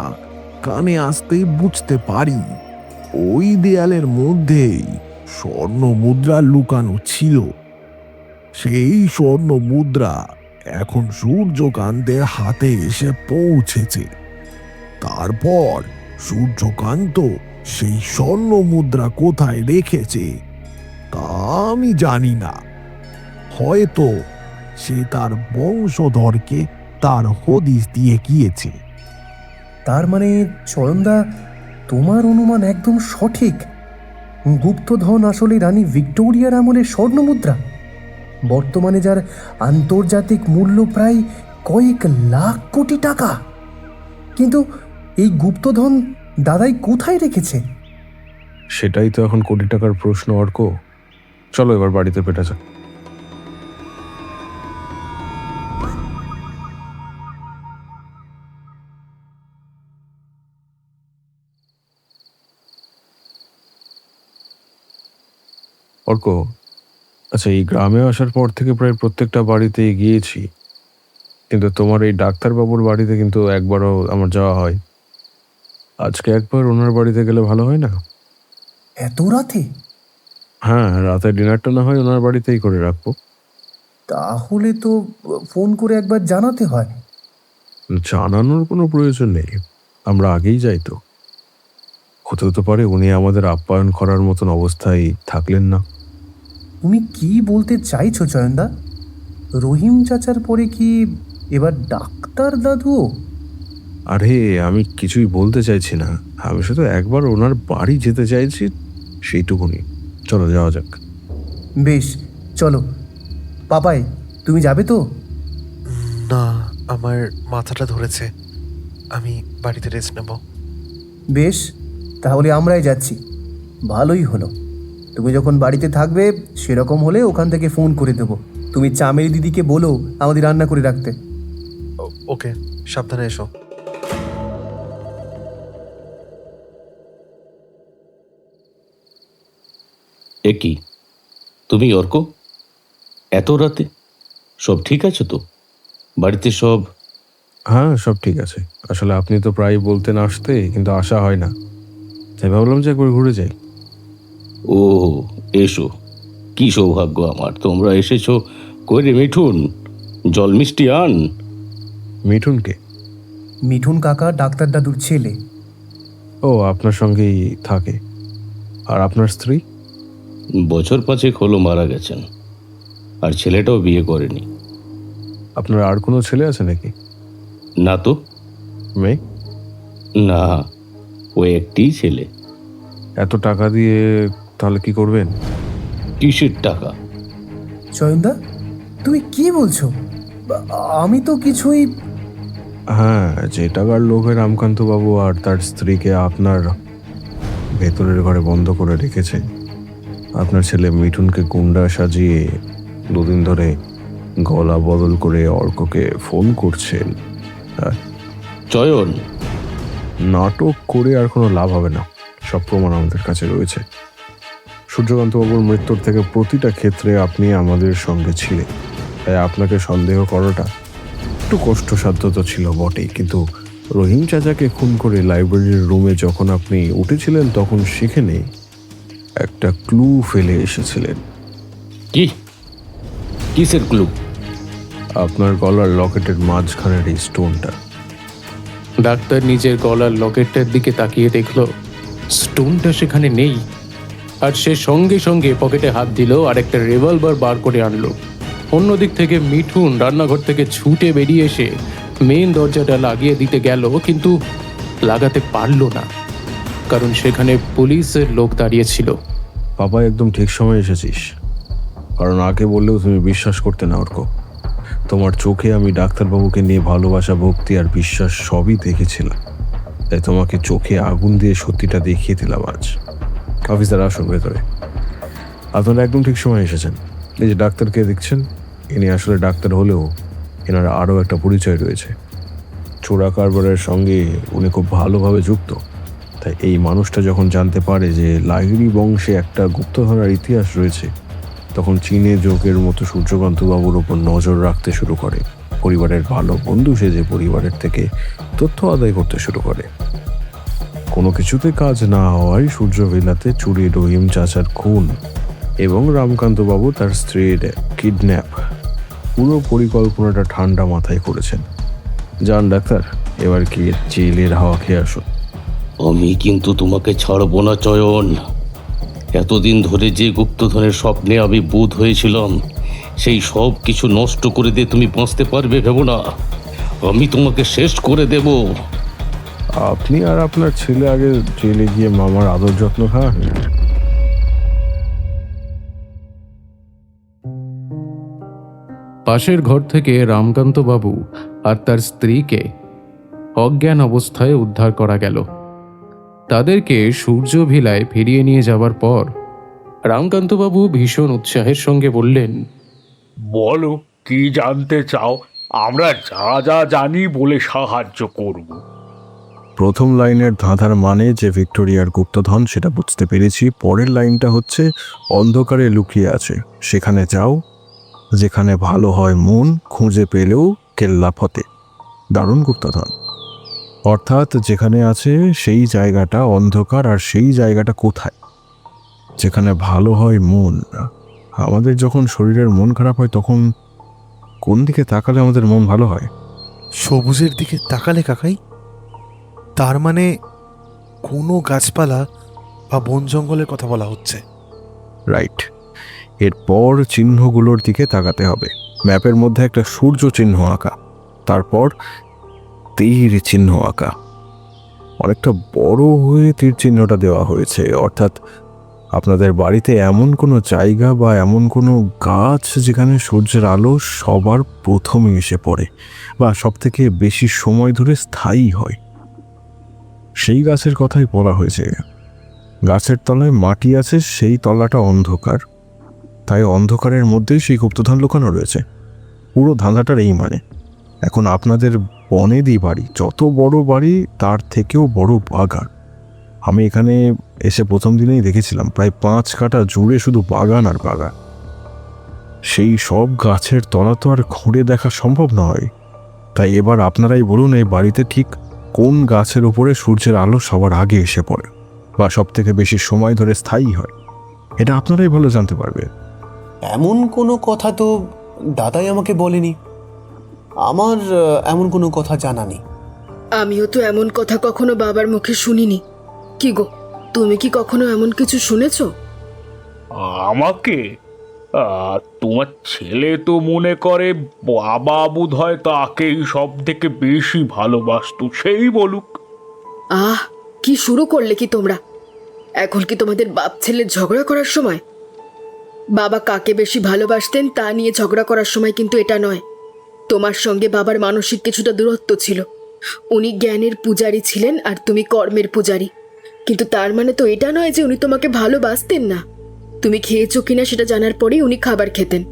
কানে আসতেই বুঝতে পারি ওই দেয়ালের মধ্যেই স্বর্ণ মুদ্রা লুকানো ছিল। সেই স্বর্ণ মুদ্রা এখন সূর্যকান্তের হাতে এসে পৌঁছেছে। তারপর সূর্যকান্ত সেই স্বর্ণ মুদ্রা কোথায় রেখেছে তা আমি জানি না। হয়তো সে তার বংশধরকে তার হদিস দিয়ে গিয়েছে। তার মানে চয়নদা, তোমার অনুমান একদম সঠিক। গুপ্তধন আসলে রানী ভিক্টোরিয়ার আমলের স্বর্ণমুদ্রা, বর্তমানে যার আন্তর্জাতিক মূল্য প্রায় কয়েক লাখ কোটি টাকা। কিন্তু এই গুপ্তধন দাদাই কোথায় রেখেছে? সেটাই তো এখন কোটি টাকার প্রশ্ন অর্ক। চলো এবার বাড়িতে পেটা যাক। অর্ক, আচ্ছা, এই গ্রামে আসার পর থেকে প্রায় প্রত্যেকটা বাড়িতে গিয়েছি, কিন্তু তোমার এই ডাক্তারবাবুর বাড়িতে কিন্তু একবারও আমার যাওয়া হয়। আজকে একবার ওনার বাড়িতে গেলে ভালো হয় না? এত রাতে? হ্যাঁ, রাতে ডিনারটা না হয় ওনার বাড়িতেই করে রাখবো। তাহলে তো ফোন করে একবার জানাতে হয়। জানানোর কোনো প্রয়োজন নেই, আমরা আগেই যাই তো। হতেও তো পারে উনি আমাদের আপ্যায়ন করার মতন অবস্থায় থাকলেন না। তুমি কি বলতে চাইছো চয়নদা? রহিম চাচার পরে কি এবার ডাক্তার দাদুও? আরে আমি কিছুই বলতে চাইছি না, আমি শুধু একবার ওনার বাড়ি যেতে চাইছি, সেইটুকুনি। চলো যাওয়া যাক। বেশ, চলো। পাপাই, তুমি যাবে তো? না, আমার মাথাটা ধরেছে, আমি বাড়িতে রেস্ট নেব। বেশ, তাহলে আমরাই যাচ্ছি। ভালোই হলো। তুমি যখন বাড়িতে থাকবে সেরকম হলে ওখান থেকে ফোন করে দেবো। তুমি চামেলি দিদিকে বলো আমাদের রান্না করে রাখতে। ওকে, সাবধানে এসো। এ কি, তুমি অর্ক? এত রাতে? সব ঠিক আছে তো? বাড়িতে সব? হ্যাঁ, সব ঠিক আছে। আসলে আপনি তো প্রায় বলতেন আসতে, কিন্তু আসা হয় না, তাই ভাবলাম যে একবার ঘুরে যাই। ও, এসো। কি সৌভাগ্য আমার, তোমরা এসেছো। কই রে মিঠুন, জল মিষ্টি আন। মিঠুনকে? মিঠুন কাকা ডাক্তার দাদুর ছেলে। ও, আপনার সঙ্গেই থাকে। আর আপনার স্ত্রী? বছর 5 হলো মারা গেছেন, আর ছেলেটাও বিয়ে করেনি। আপনার আর কোনো ছেলে আছে নাকি? না তো। মেয়ে? না, ও একটি ছেলে। এত টাকা দিয়ে তাহলে কি করবেন? কিসের টাকা? চয়নদা, তুমি কি বলছো? আমি তো কিছুই। হ্যাঁ, যে টাকার লোভে রামকান্তবাবু আর তার স্ত্রীকে আপনার ভেতরের ঘরে বন্ধ করে রেখেছে, আপনার ছেলে মিঠুনকে গুন্ডা সাজিয়ে দুদিন ধরে গলা বদল করে অর্ককে ফোন করছেন। চয়ন, নাটক করে আর কোনো লাভ হবে না, সব প্রমাণ আমাদের কাছে রয়েছে। সূর্যকান্তবাবুর মৃত্যুর থেকে প্রতিটা ক্ষেত্রে আপনি আমাদের সঙ্গে ছিলেন, তাই আপনাকে সন্দেহ করাটা একটু কষ্টসাধ্য তো ছিল বটেই, কিন্তু রহিম চাচাকে খুন করে লাইব্রেরির রুমে যখন আপনি উঠেছিলেন তখন সেখানে একটা ক্লু ফেলে এসেছিলেন। কি কিসের ক্লু? আপনার গলার লকেটের মাঝখানের এই স্টোনটা। ডাক্তার নিজের গলার লকেটটার দিকে তাকিয়ে দেখল স্টোনটা সেখানে নেই, আর সে সঙ্গে সঙ্গে পকেটে হাত দিল আর একটা রিভলভার বার করে আনলো। অন্যদিক থেকে মিঠুন রান্নাঘর থেকে ছুটে বেরিয়ে এসে মেন দরজাটা লাগিয়ে দিতে গেল, কিন্তু লাগাতে পারল না, কারণ সেখানে পুলিশের লোক দাঁড়িয়ে ছিল। বাবা, একদম ঠিক সময় এসেছিস, কারণ আগে বললেও তুমি বিশ্বাস করতে না অর্ক। তোমার চোখে আমি ডাক্তারবাবুকে নিয়ে ভালোবাসা, ভক্তি আর বিশ্বাস সবই দেখেছিলাম, তাই তোমাকে চোখে আগুন দিয়ে সত্যিটা দেখিয়ে দিলাম আজ। অফিসার, আসুন ভেতরে। আপনারা একদম ঠিক সময় এসেছেন। এই যে ডাক্তারকে দেখছেন, ইনি আসলে ডাক্তার হলেও এনার আরও একটা পরিচয় রয়েছে। চোরা কারবারের সঙ্গে উনি খুব ভালোভাবে যুক্ত, তাই এই মানুষটা যখন জানতে পারে যে লাহিড়ী বংশে একটা গুপ্তধরার ইতিহাস রয়েছে, তখন চীনে যোগের মতো সূর্যকান্তবাবুর ওপর নজর রাখতে শুরু করে। পরিবারের ভালো বন্ধু সেজে পরিবারের থেকে তথ্য আদায় করতে শুরু করে। কোনো কিছুতে কাজ না হওয়ায় সূর্যভিলাতে চুরি, রহিম চাচার খুন এবং রামকান্তবাবু তার স্ত্রীর কিডন্যাপ, পুরো পরিকল্পনাটা ঠান্ডা মাথায় করেছেন। যান ডাক্তার, এবার কি জেলের হাওয়া খেয়ে আসুন। আমি কিন্তু তোমাকে ছাড়বো না চয়ন। এতদিন ধরে যে গুপ্তধনের স্বপ্নে আমি বুঁদ হয়েছিলাম, সেই সব কিছু নষ্ট করে দিয়ে তুমি বাঁচতে পারবে ভেবো না। আমি তোমাকে শেষ করে দেব। আপনি আর আপনার ছেলে আগে জেলে গিয়ে মামার আদর যত্ন খান। পাশের ঘর থেকে রামকান্তবাবু আর তার স্ত্রীকে অজ্ঞান অবস্থায় উদ্ধার করা গেল। তাদেরকে সূর্যভিলায় ফিরিয়ে নিয়ে যাবার পর রামকান্তবাবু ভীষণ উৎসাহের সঙ্গে বললেন, বলো, কি জানতে চাও? আমরা যা যা জানি বলে সাহায্য করব। প্রথম লাইনের ধাঁধার মানে যে ভিক্টোরিয়ার গুপ্তধন, সেটা বুঝতে পেরেছি। পরের লাইনটা হচ্ছে অন্ধকারে লুকিয়ে আছে, সেখানে যাও, যেখানে ভালো হয় মন, খুঁজে পেলেও কেল্লা ফতে। দারুণ গুপ্তধন। অর্থাৎ যেখানে আছে সেই জায়গাটা অন্ধকার, আর সেই জায়গাটা কোথায়? যেখানে ভালো হয় মন। আমাদের যখন শরীরের মন খারাপ হয় তখন কোন দিকে তাকালে আমাদের মন ভালো হয়? সবুজের দিকে তাকালে কাকাই? তার মানে কোনো গাছপালা বা বন জঙ্গলের কথা বলা হচ্ছে। রাইট। এরপর চিহ্নগুলোর দিকে তাকাতে হবে। ম্যাপের মধ্যে একটা সূর্য চিহ্ন আঁকা, তারপর তীর চিহ্ন আঁকা। অনেকটা বড় হয়ে তীর চিহ্নটা দেওয়া হয়েছে, অর্থাৎ আপনাদের বাড়িতে এমন কোনো জায়গা বা এমন কোনো গাছ যেখানে সূর্যের আলো সবার প্রথমে এসে পড়ে বা সব থেকে বেশি সময় ধরে স্থায়ী হয়, সেই গাছের কথাই বলা হয়েছে। গাছের তলায় মাটি আছে, সেই তলাটা অন্ধকার, তাই অন্ধকারের মধ্যেই সেই গুপ্তধন লুকানো রয়েছে। পুরো ধাঁধাটার এই মানে। এখন আপনাদের বনেদি বাড়ি, যত বড় বাড়ি তার থেকেও বড় বাগান। আমি এখানে এসে প্রথম দিনেই দেখেছিলাম প্রায় 5 কাঠা জুড়ে শুধু বাগান আর বাগান। সেই সব গাছের তলা তো আর খুঁড়ে দেখা সম্ভব নয়। তাই এবার আপনারাই বলুন, এই বাড়িতে ঠিক কোন গাছের উপরে সূর্যের আলো সবার আগে এসে পড়ে বা সব থেকে বেশি সময় ধরে স্থায়ী হয়? এটা আপনারাই ভালো জানতে পারবে। এমন কোনো কথা তো দাদাই আমাকে বলেনি। আমার এমন কোনো কথা জানা নেই। আমিও তো এমন কথা কখনো বাবার মুখে শুনিনি। কি গো, তুমি কি কখনো এমন কিছু শুনেছ? আমাকে? তোমার ছেলে তো মনে করে বাবা বোধ হয় তাকেই সব থেকে বেশি ভালোবাসতো, সেই বলুক। আহ, কি শুরু করলে কি তোমরা? এখন কি তোমাদের বাপ ছেলের ঝগড়া করার সময়? বাবা কাকে বেশি ভালোবাসতেন তা নিয়ে ঝগড়া করার সময় কিন্তু এটা নয়। তোমার সঙ্গে বাবার মানসিক কিছুটা দূরত্ব ছিল, উনি জ্ঞানের পূজারী ছিলেন আর তুমি কর্মের পূজারী, কিন্তু তার মানে তো এটা নয় যে উনি তোমাকে ভালোবাসতেন না। তুমি খেয়েছো কিনা সেটা জানার পরেই উনি খাবার খেতেন,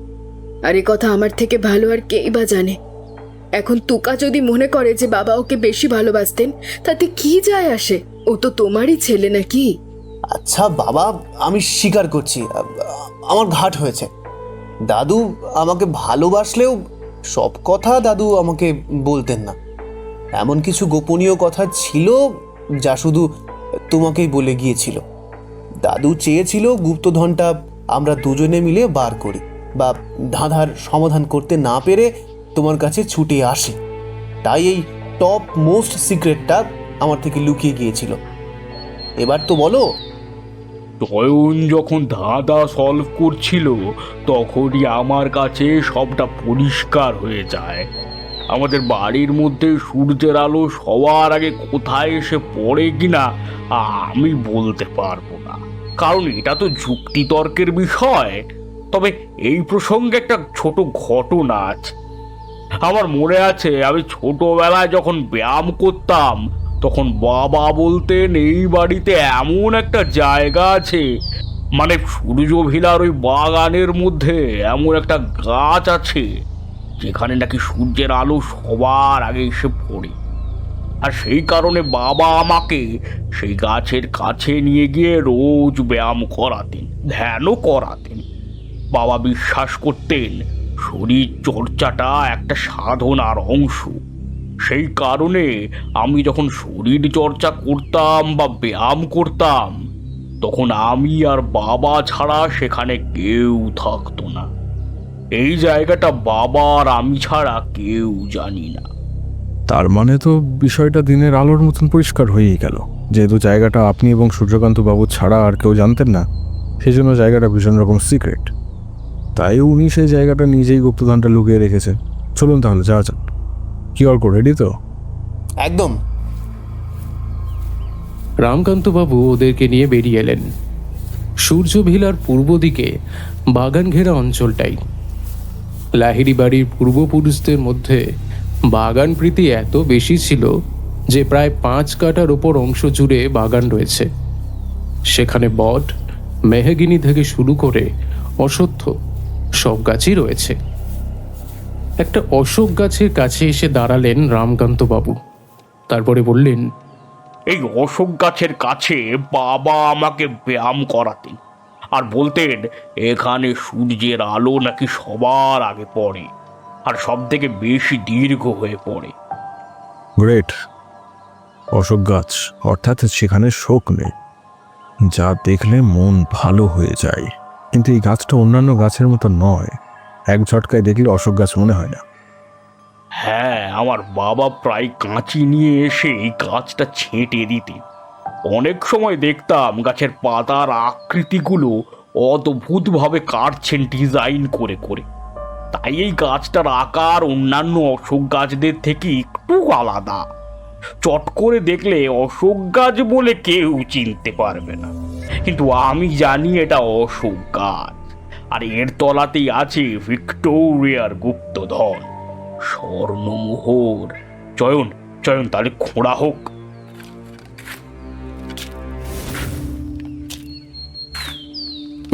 আর এ কথা আমার থেকে ভালো আর কেই বা জানে। এখন তুকা যদি মনে করে যে বাবা ওকে বেশি ভালোবাসতেন, তাতে কি যায় আসে? ও তো তোমারই ছেলে নাকি? আচ্ছা বাবা, আমি স্বীকার করছি আমার ঘাট হয়েছে। দাদু আমাকে ভালোবাসলেও সব কথা দাদু আমাকে বলতেন না। এমন কিছু গোপনীয় কথা ছিল যা শুধু তোমাকেই বলে গিয়েছিল। দাদু চেয়েছিল গুপ্তধনটা আমরা দুজনে মিলে বার করি, বা ধাঁধার সমাধান করতে না পেরে তোমার কাছে ছুটে আসি। তাই এই টপ মোস্ট সিক্রেটটা আমার থেকে লুকিয়ে গিয়েছিল। এবার তো বলো। চয়ন যখন ধাঁধা সলভ করছিল তখনই আমার কাছে সবটা পরিষ্কার হয়ে যায়। আমাদের বাড়ির মধ্যে সূর্যের আলো সবার আগে কোথায় এসে পড়ে কিনা আমি বলতে পারবো না, কারণ এটা তো যুক্তিতর্কের বিষয়। তবে এই প্রসঙ্গে একটা ছোট ঘটনা আছে। আমার মনে আছে, আমি ছোটবেলায় যখন ব্যায়াম করতাম তখন বাবা বলতেন এই বাড়িতে এমন একটা জায়গা আছে, মানে সূর্যভিলার ওই বাগানের মধ্যে এমন একটা গাছ আছে যেখানে নাকি সূর্যের আলো সবার আগে এসে পড়ে। আর সেই কারণে বাবা আমাকে সেই গাছের কাছে নিয়ে গিয়ে রোজ ব্যায়াম করাতেন, ধ্যানও করাতেন। বাবা বিশ্বাস করতেন শরীর চর্চাটা একটা সাধনার অংশ। সেই কারণে আমি যখন শরীর চর্চা করতাম বা ব্যায়াম করতাম তখন আমি আর বাবা ছাড়া সেখানে কেউ থাকতো না। এই জায়গাটা বাবা আর আমি ছাড়া কেউ জানি না। তার মানে তো বিষয়টা দিনের আলোর মতন পরিষ্কার হয়েই গেল। যেহেতু জায়গাটা আপনি এবং সূর্যকান্ত বাবু ছাড়া আর কেউ জানতেন না, সেই জন্য জায়গাটা ভীষণ রকম সিক্রেট। তাই উনি সেই জায়গাটা নিজেই গুপ্তধনটা লুকিয়ে রেখেছেন। চলুন তাহলে যাওয়া যাক। কি অর্ক, রেডি তো? একদম। রামকান্তবাবু ওদেরকে নিয়ে বেরিয়ে এলেন। সূর্য ভিলার পূর্ব দিকে বাগান ঘেরা অঞ্চলটাই। লাহিড়ি বাড়ির পূর্বপুরুষদের মধ্যে বাগান প্রীতি এত বেশি ছিল যে প্রায় 5 কাঠার ওপর অংশ জুড়ে বাগান রয়েছে। সেখানে বট, মেহগিনি থেকে শুরু করে অশ্বত্থ সব গাছই রয়েছে। একটা অশোক গাছের কাছে এসে দাঁড়ালেন রামকান্তবাবু। তারপরে বললেন, এই অশোক গাছের কাছে বাবা আমাকে ব্যায়াম করাতেন আর বলতেন এখানে সূর্যের আলো নাকি সবার আগে পড়ে আর সব থেকে বেশি দীর্ঘ হয়ে পড়ে। গ্রেট। অশোক গাছ, অর্থাৎ সেখানে শোক নেই, যা দেখলে মন ভালো হয়ে যায়। কিন্তু এই গাছটা অন্যান্য গাছের মতো নয়। এক ঝটকায় দেখলে অশোক গাছ মনে হয় না। হ্যাঁ, আমার বাবা প্রায় কাঁচি নিয়ে এসে এই গাছটা ছেঁটে দিতেন। অনেক সময় দেখতাম গাছের পাতার আকৃতিগুলো অদ্ভুতভাবে কাটছেন ডিজাইন করে করে। তাই এই গাছটার আকার অন্যান্য অশোক গাছদের থেকে একটু আলাদা। চট করে দেখলে অশোক গাছ বলে কেউ চিনতে পারবে না, কিন্তু আমি জানি এটা অশোক গাছ। আর এর তলাতেই আছে ভিক্টোরিয়ার গুপ্তধন, স্বর্ণমোহর। চয়ন চয়ন তাহলে খোঁড়া হোক।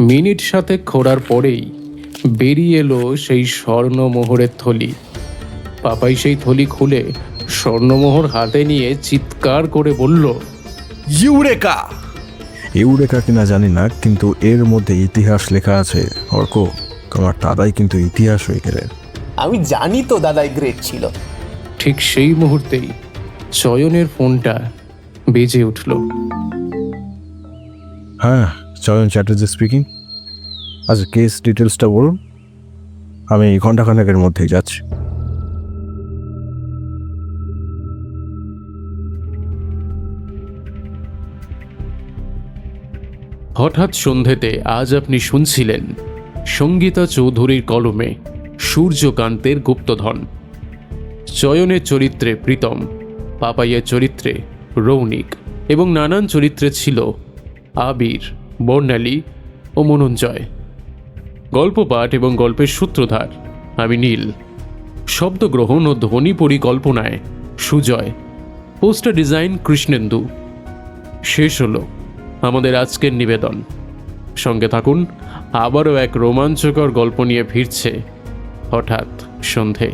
মিনিট সাথে খোঁড়ার পরেই বেরিয়ে এলো সেই স্বর্ণমোহরের থলি। পাপাই সেই থলি খুলে স্বর্ণমোহর হাতে নিয়ে চিৎকার করে বলল, ইউরেকা! ইউরেকা কিনা জানি না, কিন্তু এর মধ্যে ইতিহাস লেখা আছে। অর্ক, তোমার দাদাই কিন্তু ইতিহাস হয়ে গেলেন। আমি জানি তো দাদাই গ্রেট ছিল। ঠিক সেই মুহূর্তেই চয়নের ফোনটা বেজে উঠল। হ্যাঁ, চয়ন চ্যাটার্জি স্পিকিং। আচ্ছা, কেস ডিটেলসটা বলুন। আমি ঘন্টাখানেকের মধ্যেই যাচ্ছি। হঠাৎ সন্ধেতে আজ আপনি শুনছিলেন সঙ্গীতা চৌধুরীর কলমে সূর্যকান্তের গুপ্তধন। চয়নের চরিত্রে প্রীতম, পাপাইয়ের চরিত্রে রৌনিক এবং নানান চরিত্রে ছিল আবির, বর্ণালী ও মনঞ্জয়। গল্প পাঠ এবং গল্পের সূত্রধার আমি নীল। শব্দগ্রহণ ও ধ্বনি পরিকল্পনায় সুজয়, পোস্টার ডিজাইন কৃষ্ণেন্দু। শেষ হলো আমাদের আজকের নিবেদন। সঙ্গে থাকুন, আবারও এক রোমাঞ্চকর গল্প নিয়ে ফিরছে হঠাৎ সন্ধে।